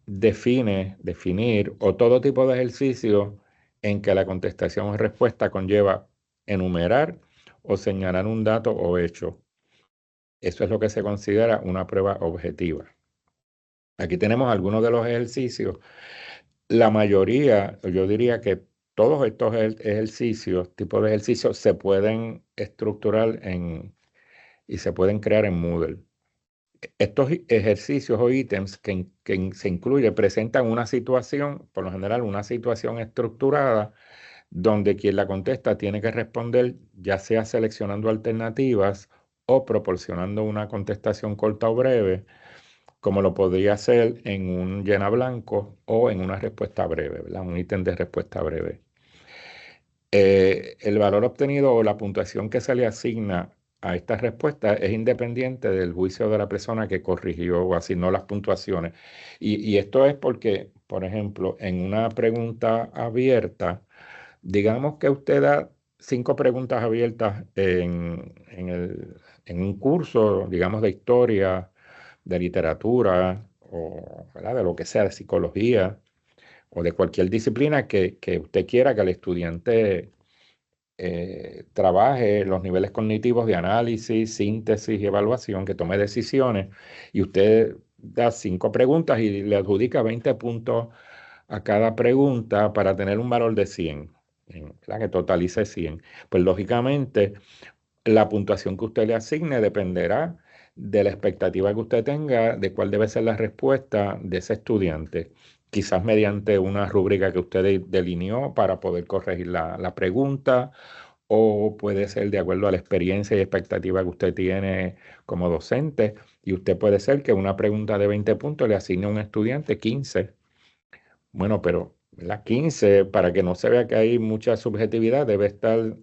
definir o todo tipo de ejercicio en que la contestación o respuesta conlleva enumerar o señalar un dato o hecho. Eso es lo que se considera una prueba objetiva. Aquí tenemos algunos de los ejercicios. La mayoría, yo diría que todos estos ejercicios, tipos de ejercicios, se pueden estructurar y se pueden crear en Moodle. Estos ejercicios o ítems que se incluye presentan una situación, por lo general una situación estructurada, donde quien la contesta tiene que responder, ya sea seleccionando alternativas o proporcionando una contestación corta o breve, como lo podría hacer en un llena blanco o en una respuesta breve, ¿verdad? Un ítem de respuesta breve. El valor obtenido o la puntuación que se le asigna a esta respuesta es independiente del juicio de la persona que corrigió o asignó las puntuaciones. Y esto es porque, por ejemplo, en una pregunta abierta, digamos que usted da 5 preguntas abiertas en un curso, digamos, de historia, de literatura ¿verdad? De lo que sea, de psicología o de cualquier disciplina que usted quiera que el estudiante trabaje los niveles cognitivos de análisis, síntesis y evaluación, que tome decisiones, y usted da 5 preguntas y le adjudica 20 puntos a cada pregunta para tener un valor de 100, ¿verdad? Que totalice 100. Pues lógicamente la puntuación que usted le asigne dependerá de la expectativa que usted tenga de cuál debe ser la respuesta de ese estudiante. Quizás mediante una rúbrica que usted delineó para poder corregir la pregunta, o puede ser de acuerdo a la experiencia y expectativa que usted tiene como docente. Y usted puede ser que una pregunta de 20 puntos le asigne a un estudiante 15. Bueno, pero las 15, para que no se vea que hay mucha subjetividad, debe estar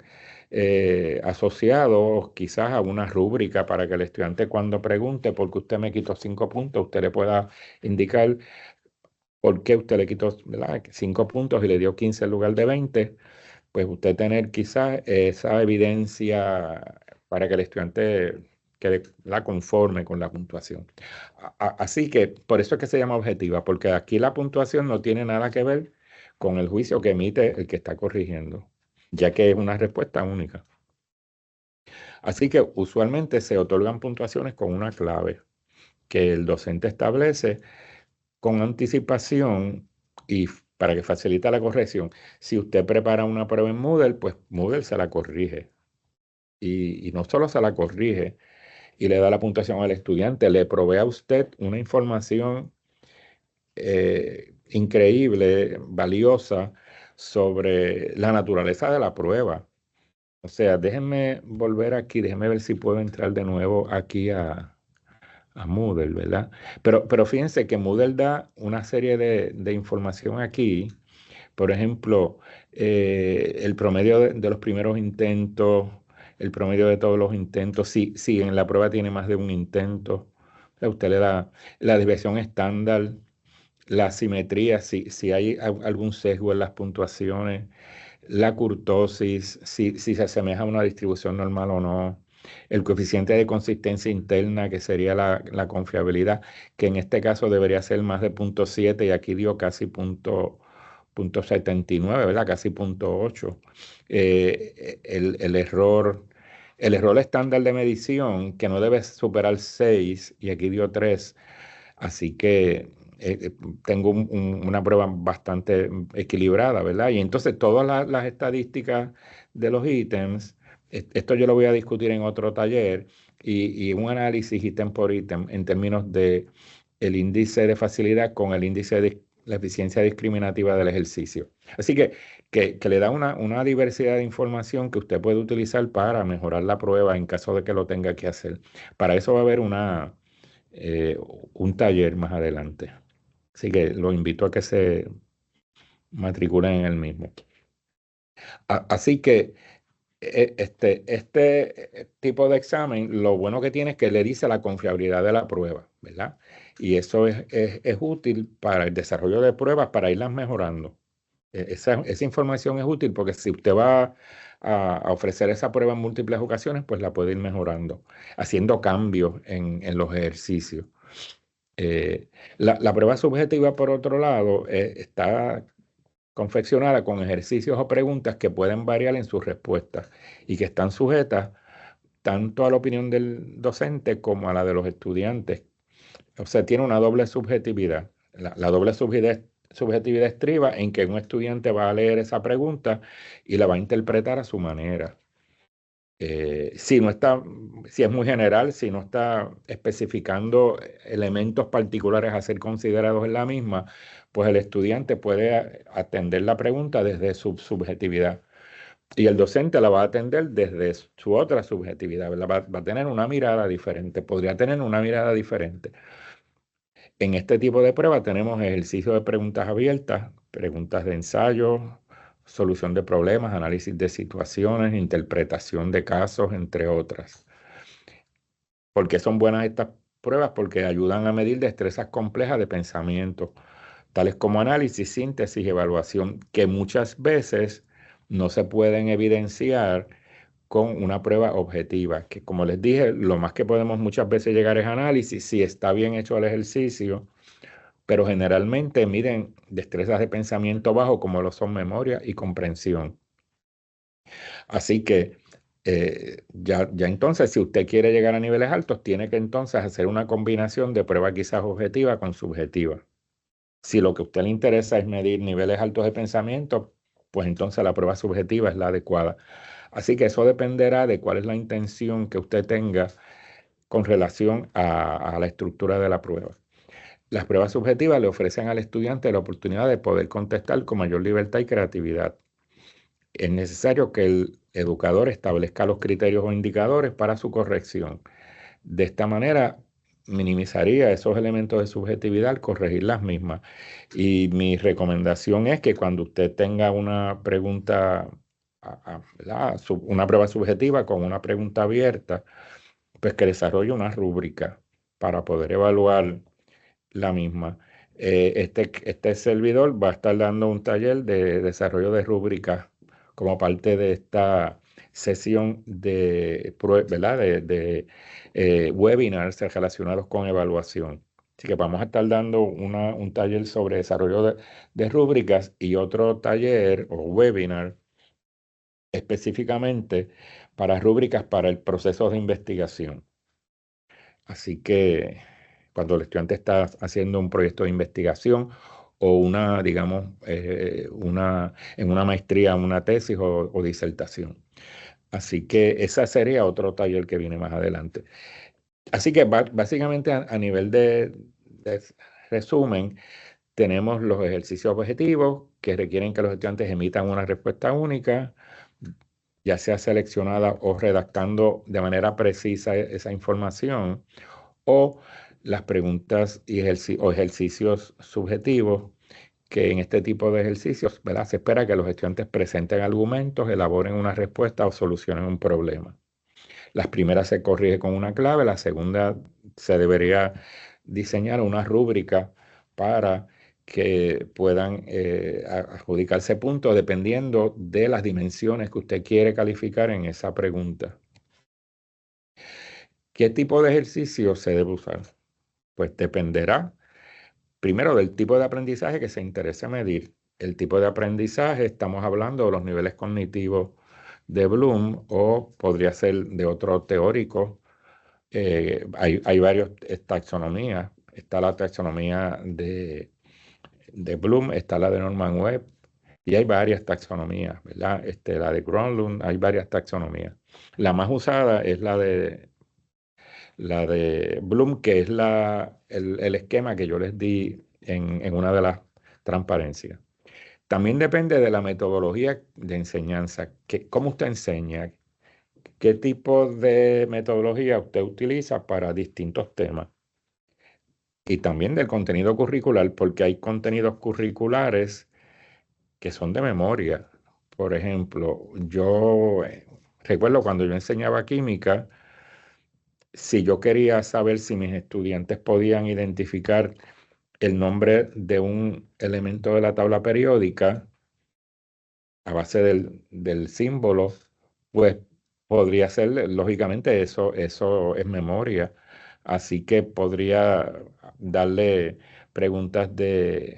asociado quizás a una rúbrica para que el estudiante, cuando pregunte por qué usted me quitó 5 puntos, usted le pueda indicar por qué usted le quitó, ¿verdad?, 5 puntos y le dio 15 en lugar de 20. Pues usted tener quizás esa evidencia para que el estudiante quede la conforme con la puntuación. Así que por eso es que se llama objetiva, porque aquí la puntuación no tiene nada que ver con el juicio que emite el que está corrigiendo, ya que es una respuesta única. Así que usualmente se otorgan puntuaciones con una clave que el docente establece con anticipación y para que facilite la corrección. Si usted prepara una prueba en Moodle, pues Moodle se la corrige. Y no solo se la corrige y le da la puntuación al estudiante, le provee a usted una información increíble, valiosa, sobre la naturaleza de la prueba. O sea, déjenme volver aquí, déjenme ver si puedo entrar de nuevo aquí a Moodle, ¿verdad? Pero fíjense que Moodle da una serie de información aquí. Por ejemplo, el promedio de los primeros intentos, el promedio de todos los intentos, si en la prueba tiene más de un intento, usted le da la desviación estándar, la simetría, si hay algún sesgo en las puntuaciones, la kurtosis, si se asemeja a una distribución normal o no, el coeficiente de consistencia interna, que sería la confiabilidad, que en este caso debería ser más de 0.7 y aquí dio casi 0.79, ¿verdad? Casi 0.8. El error estándar de medición, que no debe superar 6 y aquí dio 3. Así que tengo una prueba bastante equilibrada, ¿verdad? Y entonces todas las estadísticas de los ítems, esto yo lo voy a discutir en otro taller, y un análisis ítem por ítem en términos de el índice de facilidad con el índice de la eficiencia discriminativa del ejercicio. Así que le da una diversidad de información que usted puede utilizar para mejorar la prueba en caso de que lo tenga que hacer. Para eso va a haber eh, un taller más adelante. Así que lo invito a que se matriculen en el mismo. Así que este tipo de examen, lo bueno que tiene es que le dice la confiabilidad de la prueba, ¿verdad? Y eso es útil para el desarrollo de pruebas, para irlas mejorando. Esa información es útil porque si usted va a ofrecer esa prueba en múltiples ocasiones, pues la puede ir mejorando, haciendo cambios en los ejercicios. La prueba subjetiva, por otro lado, está confeccionada con ejercicios o preguntas que pueden variar en sus respuestas y que están sujetas tanto a la opinión del docente como a la de los estudiantes. O sea, tiene una doble subjetividad. La doble subjetividad estriba en que un estudiante va a leer esa pregunta y la va a interpretar a su manera. Si no está, si es muy general, si no está especificando elementos particulares a ser considerados en la misma, pues el estudiante puede atender la pregunta desde su subjetividad y el docente la va a atender desde su otra subjetividad, ¿verdad? Va a tener una mirada diferente, podría tener una mirada diferente. En este tipo de prueba tenemos ejercicios de preguntas abiertas, preguntas de ensayo, solución de problemas, análisis de situaciones, interpretación de casos, entre otras. ¿Por qué son buenas estas pruebas? Porque ayudan a medir destrezas complejas de pensamiento, tales como análisis, síntesis y evaluación, que muchas veces no se pueden evidenciar con una prueba objetiva, que como les dije, lo más que podemos muchas veces llegar es análisis, si está bien hecho el ejercicio, pero generalmente miden destrezas de pensamiento bajo como lo son memoria y comprensión. Así que ya entonces, si usted quiere llegar a niveles altos, tiene que entonces hacer una combinación de prueba quizás objetiva con subjetiva. Si lo que a usted le interesa es medir niveles altos de pensamiento, pues entonces la prueba subjetiva es la adecuada. Así que eso dependerá de cuál es la intención que usted tenga con relación a la estructura de la prueba. Las pruebas subjetivas le ofrecen al estudiante la oportunidad de poder contestar con mayor libertad y creatividad. Es necesario que el educador establezca los criterios o indicadores para su corrección. De esta manera, minimizaría esos elementos de subjetividad al corregir las mismas. Y mi recomendación es que cuando usted tenga una pregunta, ¿verdad? Una prueba subjetiva con una pregunta abierta, pues que desarrolle una rúbrica para poder evaluar la misma. Este servidor va a estar dando un taller de desarrollo de rúbricas como parte de esta sesión ¿verdad? de webinars relacionados con evaluación. Así que vamos a estar dando un taller sobre desarrollo de rúbricas y otro taller o webinar específicamente para rúbricas para el proceso de investigación. Así que cuando el estudiante está haciendo un proyecto de investigación o digamos, en una maestría, una tesis o disertación. Así que ese sería otro taller que viene más adelante. Así que básicamente a nivel de resumen, tenemos los ejercicios objetivos que requieren que los estudiantes emitan una respuesta única, ya sea seleccionada o redactando de manera precisa esa información, o las preguntas o ejercicios subjetivos, que en este tipo de ejercicios, ¿verdad? Se espera que los estudiantes presenten argumentos, elaboren una respuesta o solucionen un problema. Las primeras se corrige con una clave, la segunda se debería diseñar una rúbrica para que puedan adjudicarse puntos dependiendo de las dimensiones que usted quiere calificar en esa pregunta. ¿Qué tipo de ejercicio se debe usar? Pues dependerá primero del tipo de aprendizaje que se interese medir. El tipo de aprendizaje, estamos hablando de los niveles cognitivos de Bloom o podría ser de otro teórico. Hay varias taxonomías. Está la taxonomía de Bloom, está la de Norman Webb y hay varias taxonomías, ¿verdad? La de Gronlund, hay varias taxonomías. La más usada es la de Bloom, que es el esquema que yo les di en una de las transparencias. También depende de la metodología de enseñanza, cómo usted enseña, qué tipo de metodología usted utiliza para distintos temas. Y también del contenido curricular, porque hay contenidos curriculares que son de memoria. Por ejemplo, yo recuerdo cuando yo enseñaba química, si yo quería saber si mis estudiantes podían identificar el nombre de un elemento de la tabla periódica a base del símbolo, pues podría ser, lógicamente, eso es memoria. Así que podría darle preguntas de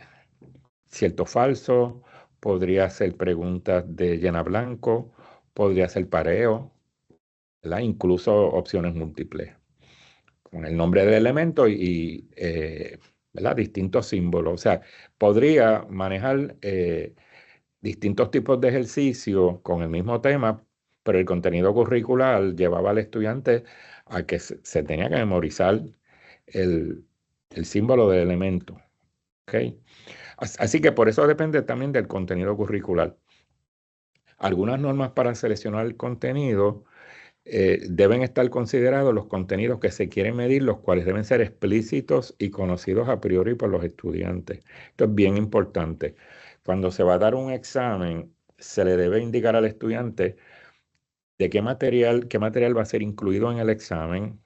cierto o falso, podría hacer preguntas de llena blanco, podría hacer pareo, ¿verdad? Incluso opciones múltiples con el nombre del elemento y ¿verdad? Distintos símbolos. O sea, podría manejar distintos tipos de ejercicios con el mismo tema, pero el contenido curricular llevaba al estudiante a que se tenía que memorizar el, el símbolo del elemento. ¿Ok? Así que por eso depende también del contenido curricular. Algunas normas para seleccionar el contenido deben estar considerados los contenidos que se quieren medir, los cuales deben ser explícitos y conocidos a priori por los estudiantes. Esto es bien importante. Cuando se va a dar un examen, se le debe indicar al estudiante de qué material va a ser incluido en el examen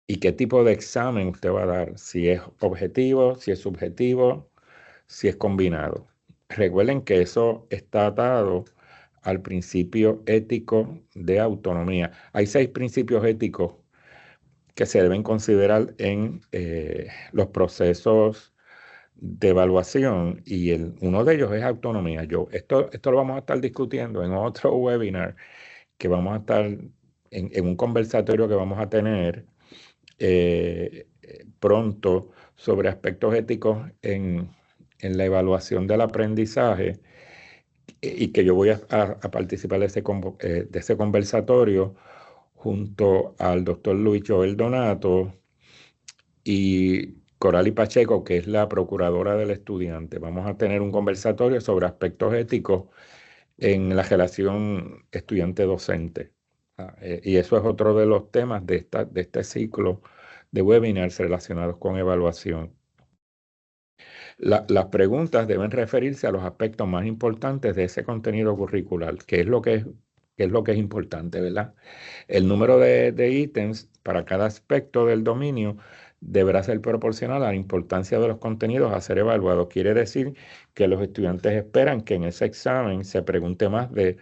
y qué tipo de examen usted va a dar, si es objetivo, si es subjetivo, si es combinado. Recuerden que eso está atado al principio ético de autonomía. Hay 6 principios éticos que se deben considerar en los procesos de evaluación y uno de ellos es autonomía. Esto lo vamos a estar discutiendo en otro webinar que vamos a estar en un conversatorio que vamos a tener pronto sobre aspectos éticos en la evaluación del aprendizaje y que yo voy a participar de ese conversatorio junto al doctor Luis Joel Donato y Corali Pacheco, que es la procuradora del estudiante. Vamos a tener un conversatorio sobre aspectos éticos en la relación estudiante-docente. Y eso es otro de los temas de este ciclo de webinars relacionados con evaluación. Las preguntas deben referirse a los aspectos más importantes de ese contenido curricular, qué es lo que es importante, ¿verdad? El número de ítems para cada aspecto del dominio deberá ser proporcional a la importancia de los contenidos a ser evaluados. Quiere decir que los estudiantes esperan que en ese examen se pregunte más de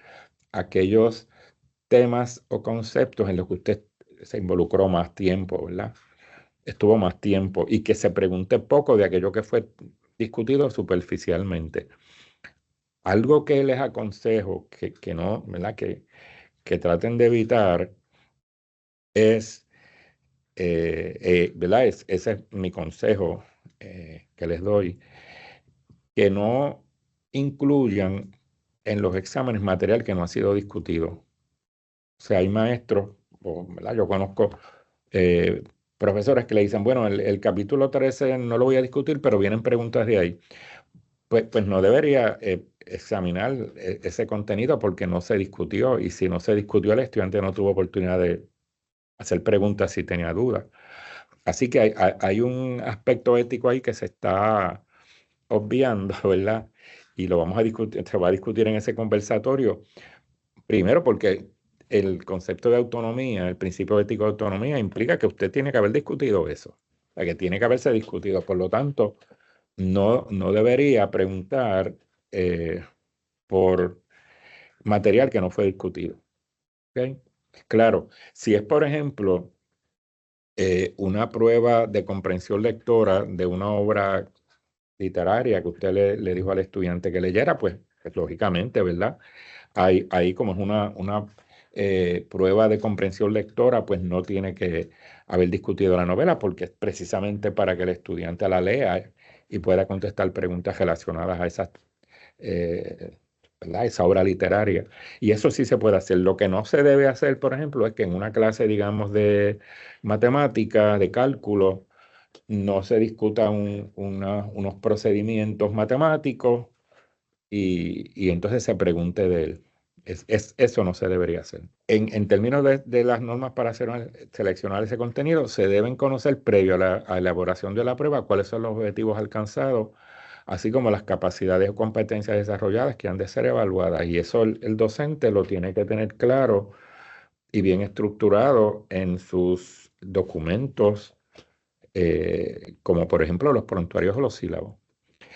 aquellos temas o conceptos en los que usted se involucró más tiempo, ¿verdad? Estuvo más tiempo y que se pregunte poco de aquello que fue discutido superficialmente. Algo que les aconsejo que no, ¿verdad? Que traten de evitar es, ¿verdad? Ese es mi consejo que les doy, que no incluyan en los exámenes material que no ha sido discutido. O sea, hay maestros, ¿verdad? Yo conozco eh, profesores que le dicen, bueno, el capítulo 13 no lo voy a discutir, pero vienen preguntas de ahí. Pues no debería examinar ese contenido porque no se discutió y si no se discutió el estudiante no tuvo oportunidad de hacer preguntas si tenía dudas. Así que hay un aspecto ético ahí que se está obviando, ¿verdad? Y lo vamos a discutir, se va a discutir en ese conversatorio. Primero porque el concepto de autonomía, el principio ético de autonomía implica que usted tiene que haber discutido eso, o sea, que tiene que haberse discutido. Por lo tanto, no debería preguntar por material que no fue discutido. ¿Ok? Claro, si es, por ejemplo, una prueba de comprensión lectora de una obra literaria que usted le dijo al estudiante que leyera, pues lógicamente, ¿verdad? Ahí como es una prueba de comprensión lectora, pues no tiene que haber discutido la novela porque es precisamente para que el estudiante la lea y pueda contestar preguntas relacionadas a eh, ¿verdad? Esa obra literaria. Y eso sí se puede hacer. Lo que no se debe hacer, por ejemplo, es que en una clase, digamos, de matemática, de cálculo, no se discutan unos procedimientos matemáticos y entonces se pregunte de él. Eso no se debería hacer. En términos de las normas para seleccionar ese contenido, se deben conocer previo a la elaboración de la prueba cuáles son los objetivos alcanzados, así como las capacidades o competencias desarrolladas que han de ser evaluadas. Y eso el docente lo tiene que tener claro y bien estructurado en sus documentos, como por ejemplo los prontuarios o los sílabos.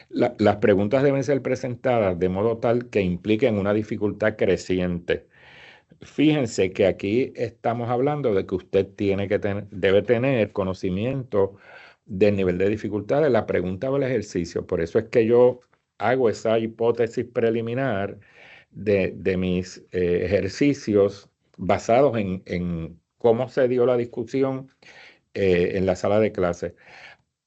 Las preguntas deben ser presentadas de modo tal que impliquen una dificultad creciente. Fíjense que aquí estamos hablando de que usted debe tener conocimiento del nivel de dificultad de la pregunta o el ejercicio. Por eso es que yo hago esa hipótesis preliminar de mis ejercicios basados en cómo se dio la discusión en la sala de clase.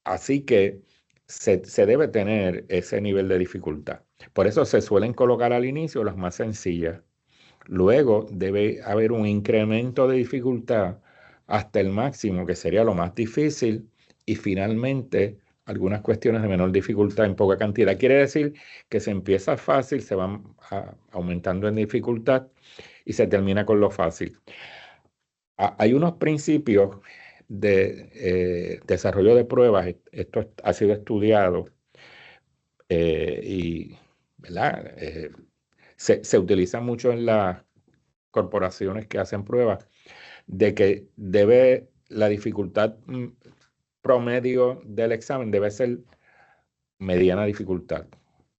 Así que se debe tener ese nivel de dificultad. Por eso se suelen colocar al inicio las más sencillas. Luego debe haber un incremento de dificultad hasta el máximo, que sería lo más difícil, y finalmente algunas cuestiones de menor dificultad en poca cantidad. Quiere decir que se empieza fácil, se van aumentando en dificultad y se termina con lo fácil. Hay unos principios de desarrollo de pruebas, esto ha sido estudiado y ¿verdad? Se utiliza mucho en las corporaciones que hacen pruebas, de que la dificultad promedio del examen debe ser mediana dificultad.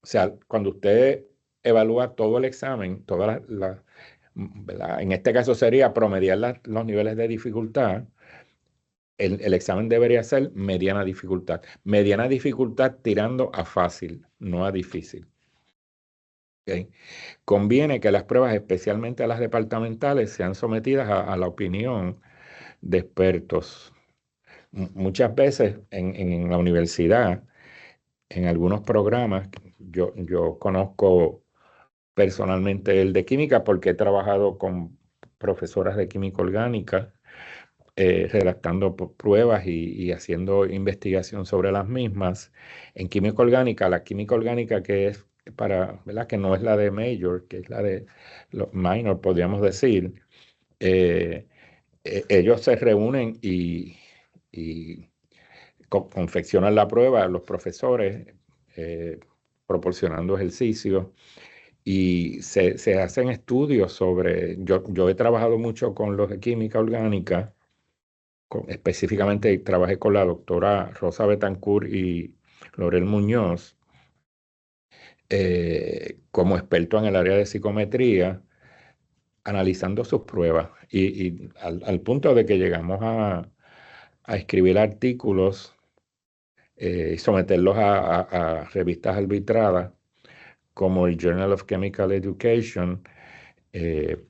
O sea, cuando usted evalúa todo el examen, ¿verdad? En este caso sería promediar los niveles de dificultad. el examen debería ser mediana dificultad. Mediana dificultad tirando a fácil, no a difícil. ¿Ok? Conviene que las pruebas, especialmente las departamentales, sean sometidas a la opinión de expertos. Muchas veces en la universidad, en algunos programas, yo conozco personalmente el de química porque he trabajado con profesoras de química orgánica, redactando pruebas y haciendo investigación sobre las mismas. En química orgánica, la química orgánica que es para, ¿verdad? Que no es la de major, que es la de minor, podríamos decir, eh, ellos se reúnen y confeccionan la prueba, los profesores, eh, proporcionando ejercicios y se hacen estudios sobre, yo he trabajado mucho con los de química orgánica, específicamente trabajé con la doctora Rosa Betancourt y Lorel Muñoz, como experto en el área de psicometría, analizando sus pruebas y al punto de que llegamos a escribir artículos y someterlos a revistas arbitradas como el Journal of Chemical Education,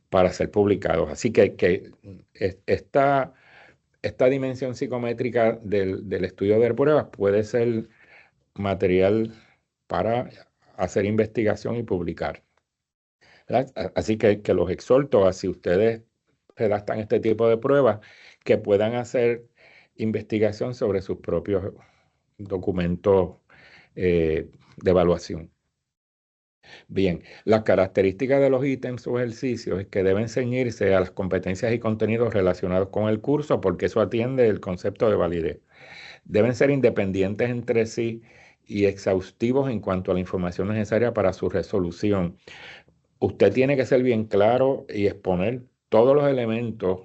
para ser publicados. Así que esta dimensión psicométrica del estudio de pruebas puede ser material para hacer investigación y publicar, ¿verdad? Así que los exhorto a, si ustedes redactan este tipo de pruebas, que puedan hacer investigación sobre sus propios documentos de evaluación. Bien, las características de los ítems o ejercicios es que deben ceñirse a las competencias y contenidos relacionados con el curso, porque eso atiende el concepto de validez. Deben ser independientes entre sí y exhaustivos en cuanto a la información necesaria para su resolución. Usted tiene que ser bien claro y exponer todos los elementos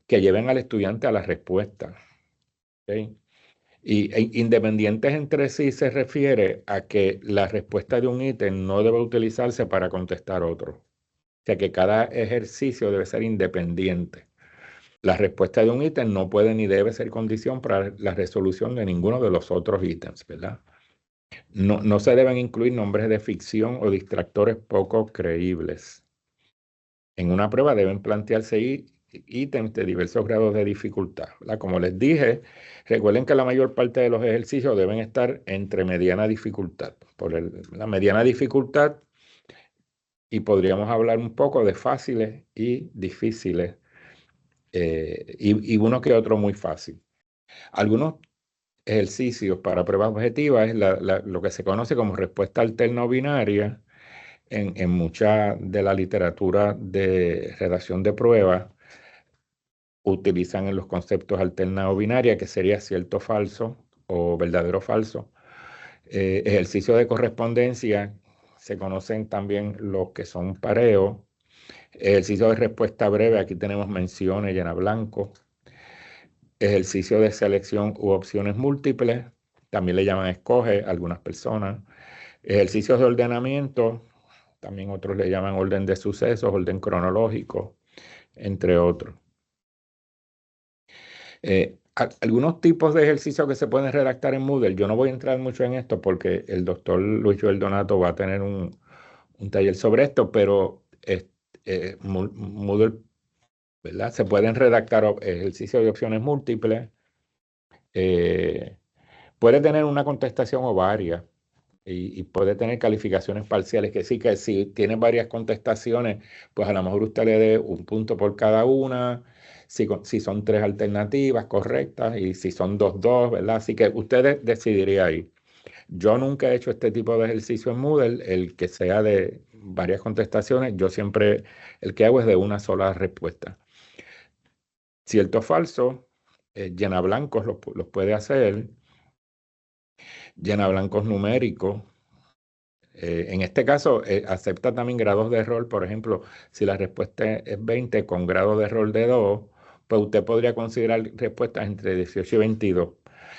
que lleven al estudiante a la respuesta. ¿Ok? Independientes entre sí se refiere a que la respuesta de un ítem no debe utilizarse para contestar otro. O sea que cada ejercicio debe ser independiente. La respuesta de un ítem no puede ni debe ser condición para la resolución de ninguno de los otros ítems, ¿verdad? No se deben incluir nombres de ficción o distractores poco creíbles. En una prueba deben plantearse ítems de diversos grados de dificultad, ¿verdad? Como les dije, recuerden que la mayor parte de los ejercicios deben estar entre mediana dificultad. La mediana dificultad, y podríamos hablar un poco de fáciles y difíciles, y uno que otro muy fácil. Algunos ejercicios para pruebas objetivas es lo que se conoce como respuesta alterna o binaria. En mucha de la literatura de redacción de pruebas utilizan en los conceptos alterna o binaria, que sería cierto o falso o verdadero o falso. Ejercicio de correspondencia, se conocen también los que son pareos. Ejercicio de respuesta breve, aquí tenemos menciones, llena blanco. Ejercicio de selección u opciones múltiples, también le llaman escoge a algunas personas. Ejercicios de ordenamiento, también otros le llaman orden de sucesos, orden cronológico, entre otros. Algunos tipos de ejercicios que se pueden redactar en Moodle, yo no voy a entrar mucho en esto porque el doctor Luis Joel Donato va a tener un taller sobre esto, pero Moodle, ¿verdad? Se pueden redactar ejercicios de opciones múltiples. Puede tener una contestación o varias y puede tener calificaciones parciales, que sí, que si tiene varias contestaciones, pues a lo mejor usted le dé un punto por cada una, si son tres alternativas correctas y si son dos, ¿verdad? Así que usted decidiría ahí. Yo nunca he hecho este tipo de ejercicio en Moodle, el que sea de varias contestaciones, yo siempre, el que hago es de una sola respuesta. Cierto o falso, llena blancos los puede hacer, llena blancos numéricos. En este caso, acepta también grados de error. Por ejemplo, si la respuesta es 20 con grado de error de 2, pues usted podría considerar respuestas entre 18 y 22.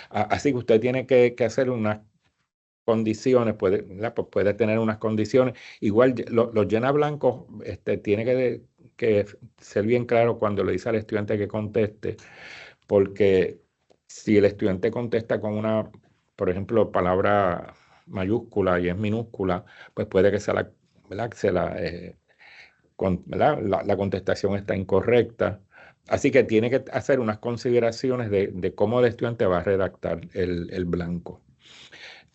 Así que usted tiene que hacer unas condiciones, ¿verdad? Pues puede tener unas condiciones. Igual los llena blancos, tiene que ser bien claro cuando le dice al estudiante que conteste, porque si el estudiante contesta con una, por ejemplo, palabra mayúscula y es minúscula, pues puede que sea ¿verdad? Que ¿verdad? La contestación está incorrecta. Así que tiene que hacer unas consideraciones de cómo el estudiante va a redactar el blanco.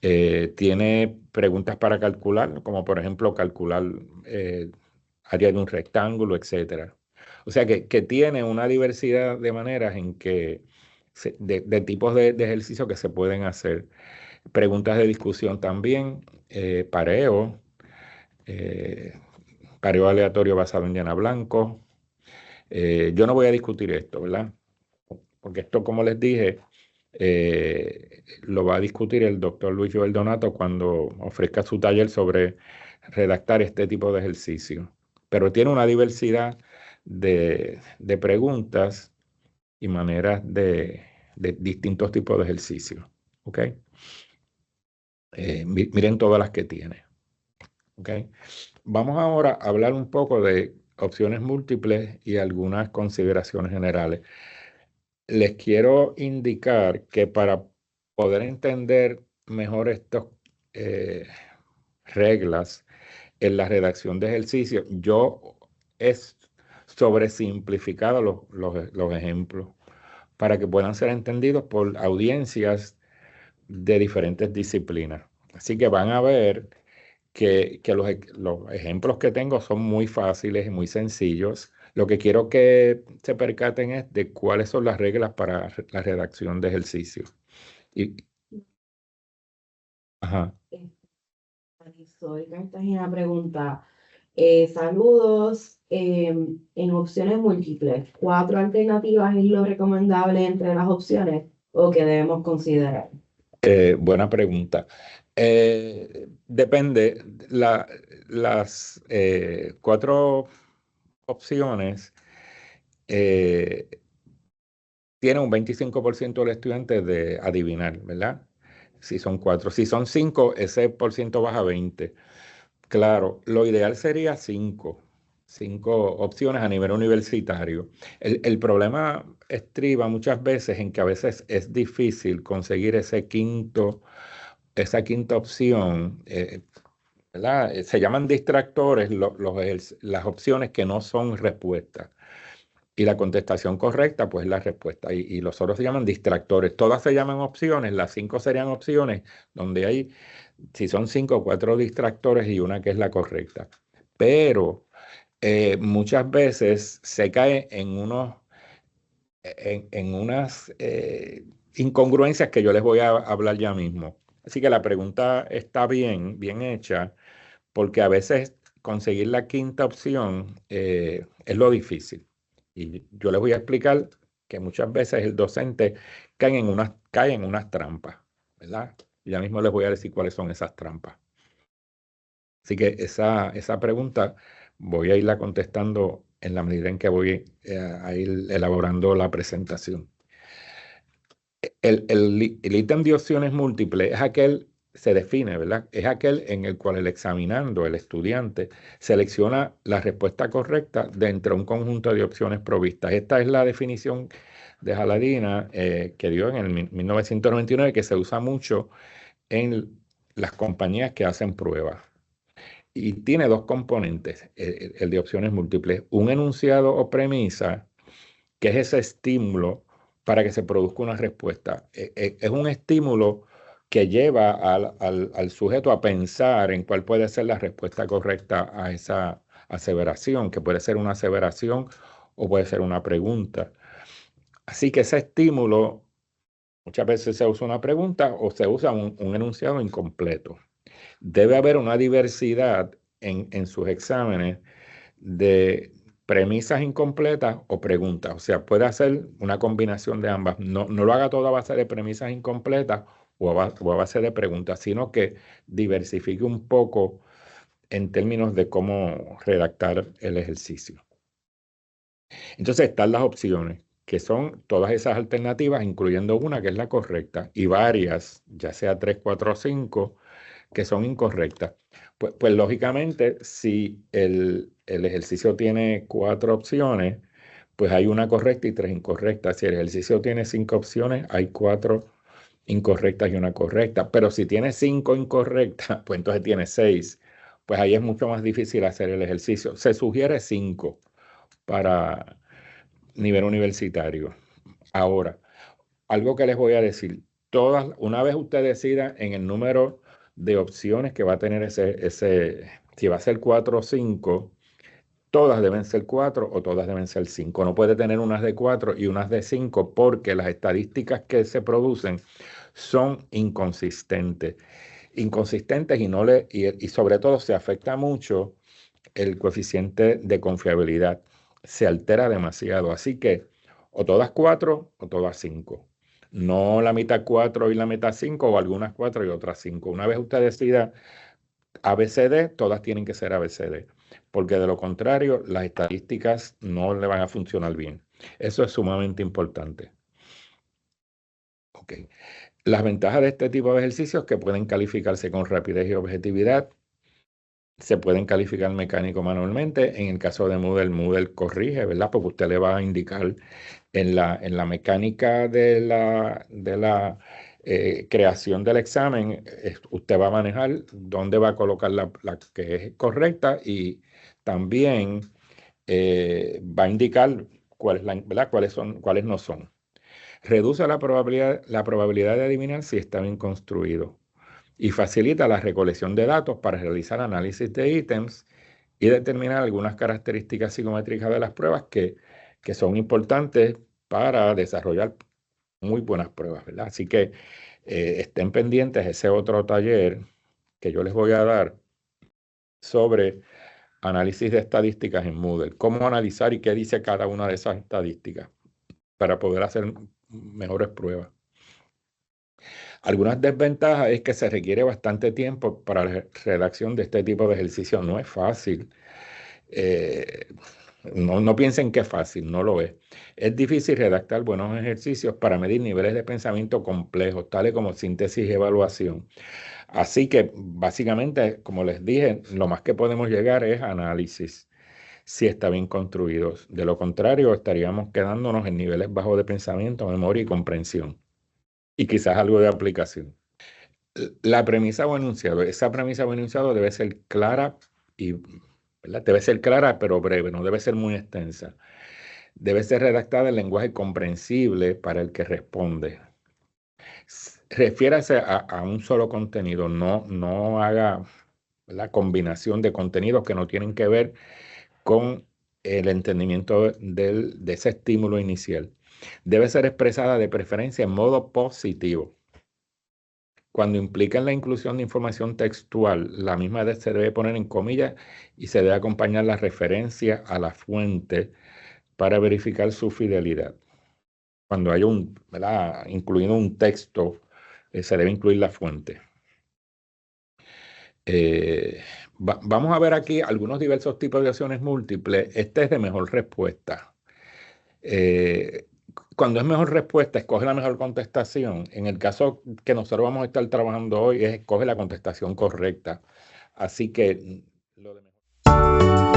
Tiene preguntas para calcular, como por ejemplo calcular área de un rectángulo, etcétera. O sea que tiene una diversidad de maneras en que, de tipos de ejercicios que se pueden hacer. Preguntas de discusión también, pareo, eh, pareo aleatorio basado en llana blanco. Yo no voy a discutir esto, ¿verdad? Porque esto, como les dije, lo va a discutir el doctor Luis Joel Donato cuando ofrezca su taller sobre redactar este tipo de ejercicio. Pero tiene una diversidad de preguntas y maneras de distintos tipos de ejercicios. ¿Ok? Miren todas las que tiene. ¿Ok? Vamos ahora a hablar un poco de opciones múltiples y algunas consideraciones generales. Les quiero indicar que para poder entender mejor estas reglas en la redacción de ejercicios, yo he sobresimplificado los ejemplos para que puedan ser entendidos por audiencias de diferentes disciplinas. Así que van a ver que los ejemplos que tengo son muy fáciles y muy sencillos. Lo que quiero que se percaten es de cuáles son las reglas para la redacción de ejercicios. Y, ajá. Soy Cartagena pregunta, saludos, en opciones múltiples, ¿4 alternativas es lo recomendable entre las opciones o que debemos considerar? Buena pregunta. Depende. Las 4 opciones eh, tienen un 25% de estudiantes de adivinar, ¿verdad? Si son 4. Si son 5, ese por ciento baja a 20. Claro, lo ideal sería 5 opciones a nivel universitario. El problema estriba muchas veces en que a veces es difícil conseguir esa quinta opción, ¿verdad? Se llaman distractores las opciones que no son respuestas. Y la contestación correcta, pues es la respuesta. Y los otros se llaman distractores. Todas se llaman opciones, las 5 serían opciones, donde hay, si son 5, 4 distractores y una que es la correcta. Pero muchas veces se cae en unas incongruencias que yo les voy a hablar ya mismo. Así que la pregunta está bien hecha, porque a veces conseguir la quinta opción es lo difícil. Y yo les voy a explicar que muchas veces el docente cae en unas trampas, ¿verdad? Y ya mismo les voy a decir cuáles son esas trampas. Así que esa pregunta voy a irla contestando en la medida en que voy a ir elaborando la presentación. El ítem de opciones múltiples es aquel, se define, ¿verdad? Es aquel en el cual el examinando, el estudiante, selecciona la respuesta correcta de entre un conjunto de opciones provistas. Esta es la definición de Jaladina que dio en el 1999, que se usa mucho en las compañías que hacen pruebas. Y tiene 2 componentes, el de opciones múltiples. Un enunciado o premisa, que es ese estímulo para que se produzca una respuesta. Es un estímulo que lleva al sujeto a pensar en cuál puede ser la respuesta correcta a esa aseveración, que puede ser una aseveración o puede ser una pregunta. Así que ese estímulo, muchas veces se usa una pregunta o se usa un enunciado incompleto. Debe haber una diversidad en sus exámenes de premisas incompletas o preguntas. O sea, puede hacer una combinación de ambas. No lo haga todo a base de premisas incompletas o a base de preguntas, sino que diversifique un poco en términos de cómo redactar el ejercicio. Entonces están las opciones, que son todas esas alternativas, incluyendo una que es la correcta, y varias, ya sea 3, 4 o 5, que son incorrectas. Pues lógicamente, si el ejercicio tiene 4 opciones, pues hay una correcta y 3 incorrectas. Si el ejercicio tiene 5 opciones, hay 4 incorrectas y una correcta. Pero si tiene 5 incorrectas, pues entonces tiene 6. Pues ahí es mucho más difícil hacer el ejercicio. Se sugiere 5 para nivel universitario. Ahora, algo que les voy a decir, una vez usted decida en el número de opciones que va a tener si va a ser 4 o 5, todas deben ser 4 o todas deben ser 5. No puede tener unas de 4 y unas de 5 porque las estadísticas que se producen son inconsistentes. Inconsistentes y sobre todo se afecta mucho el coeficiente de confiabilidad. Se altera demasiado. Así que o todas 4 o todas 5. No la mitad 4 y la mitad 5 o algunas 4 y otras 5. Una vez usted decida ABCD, todas tienen que ser ABCD, porque de lo contrario las estadísticas no le van a funcionar bien. Eso es sumamente importante. Ok. Las ventajas de este tipo de ejercicios que pueden calificarse con rapidez y objetividad. Se pueden calificar mecánico manualmente. En el caso de Moodle corrige, ¿verdad? Porque usted le va a indicar en la mecánica de la creación del examen, usted va a manejar dónde va a colocar la que es correcta y también va a indicar ¿verdad? Cuáles no son. Reduce la probabilidad de adivinar si está bien construido y facilita la recolección de datos para realizar análisis de ítems y determinar algunas características psicométricas de las pruebas que son importantes para desarrollar muy buenas pruebas, ¿verdad? Así que estén pendientes ese otro taller que yo les voy a dar sobre análisis de estadísticas en Moodle, cómo analizar y qué dice cada una de esas estadísticas para poder hacer mejores pruebas. Algunas desventajas es que se requiere bastante tiempo para la redacción de este tipo de ejercicios. No es fácil. No piensen que es fácil, no lo es. Es difícil redactar buenos ejercicios para medir niveles de pensamiento complejos, tales como síntesis y evaluación. Así que, básicamente, como les dije, lo más que podemos llegar es análisis, si está bien construido. De lo contrario, estaríamos quedándonos en niveles bajos de pensamiento, memoria y comprensión. Y quizás algo de aplicación. La premisa o enunciado, esa premisa o enunciado debe ser clara ¿verdad? Debe ser clara pero breve, no debe ser muy extensa. Debe ser redactada en lenguaje comprensible para el que responde. Refiérase a un solo contenido, no haga la combinación de contenidos que no tienen que ver con el entendimiento de ese estímulo inicial. Debe ser expresada de preferencia en modo positivo. Cuando implican la inclusión de información textual, la misma se debe poner en comillas y se debe acompañar la referencia a la fuente para verificar su fidelidad. Cuando hay ¿verdad? Incluido un texto, se debe incluir la fuente. Vamos a ver aquí algunos diversos tipos de opciones múltiples. Este es de mejor respuesta. Cuando es mejor respuesta, escoge la mejor contestación. En el caso que nosotros vamos a estar trabajando hoy, escoge la contestación correcta. Así que lo de mejor.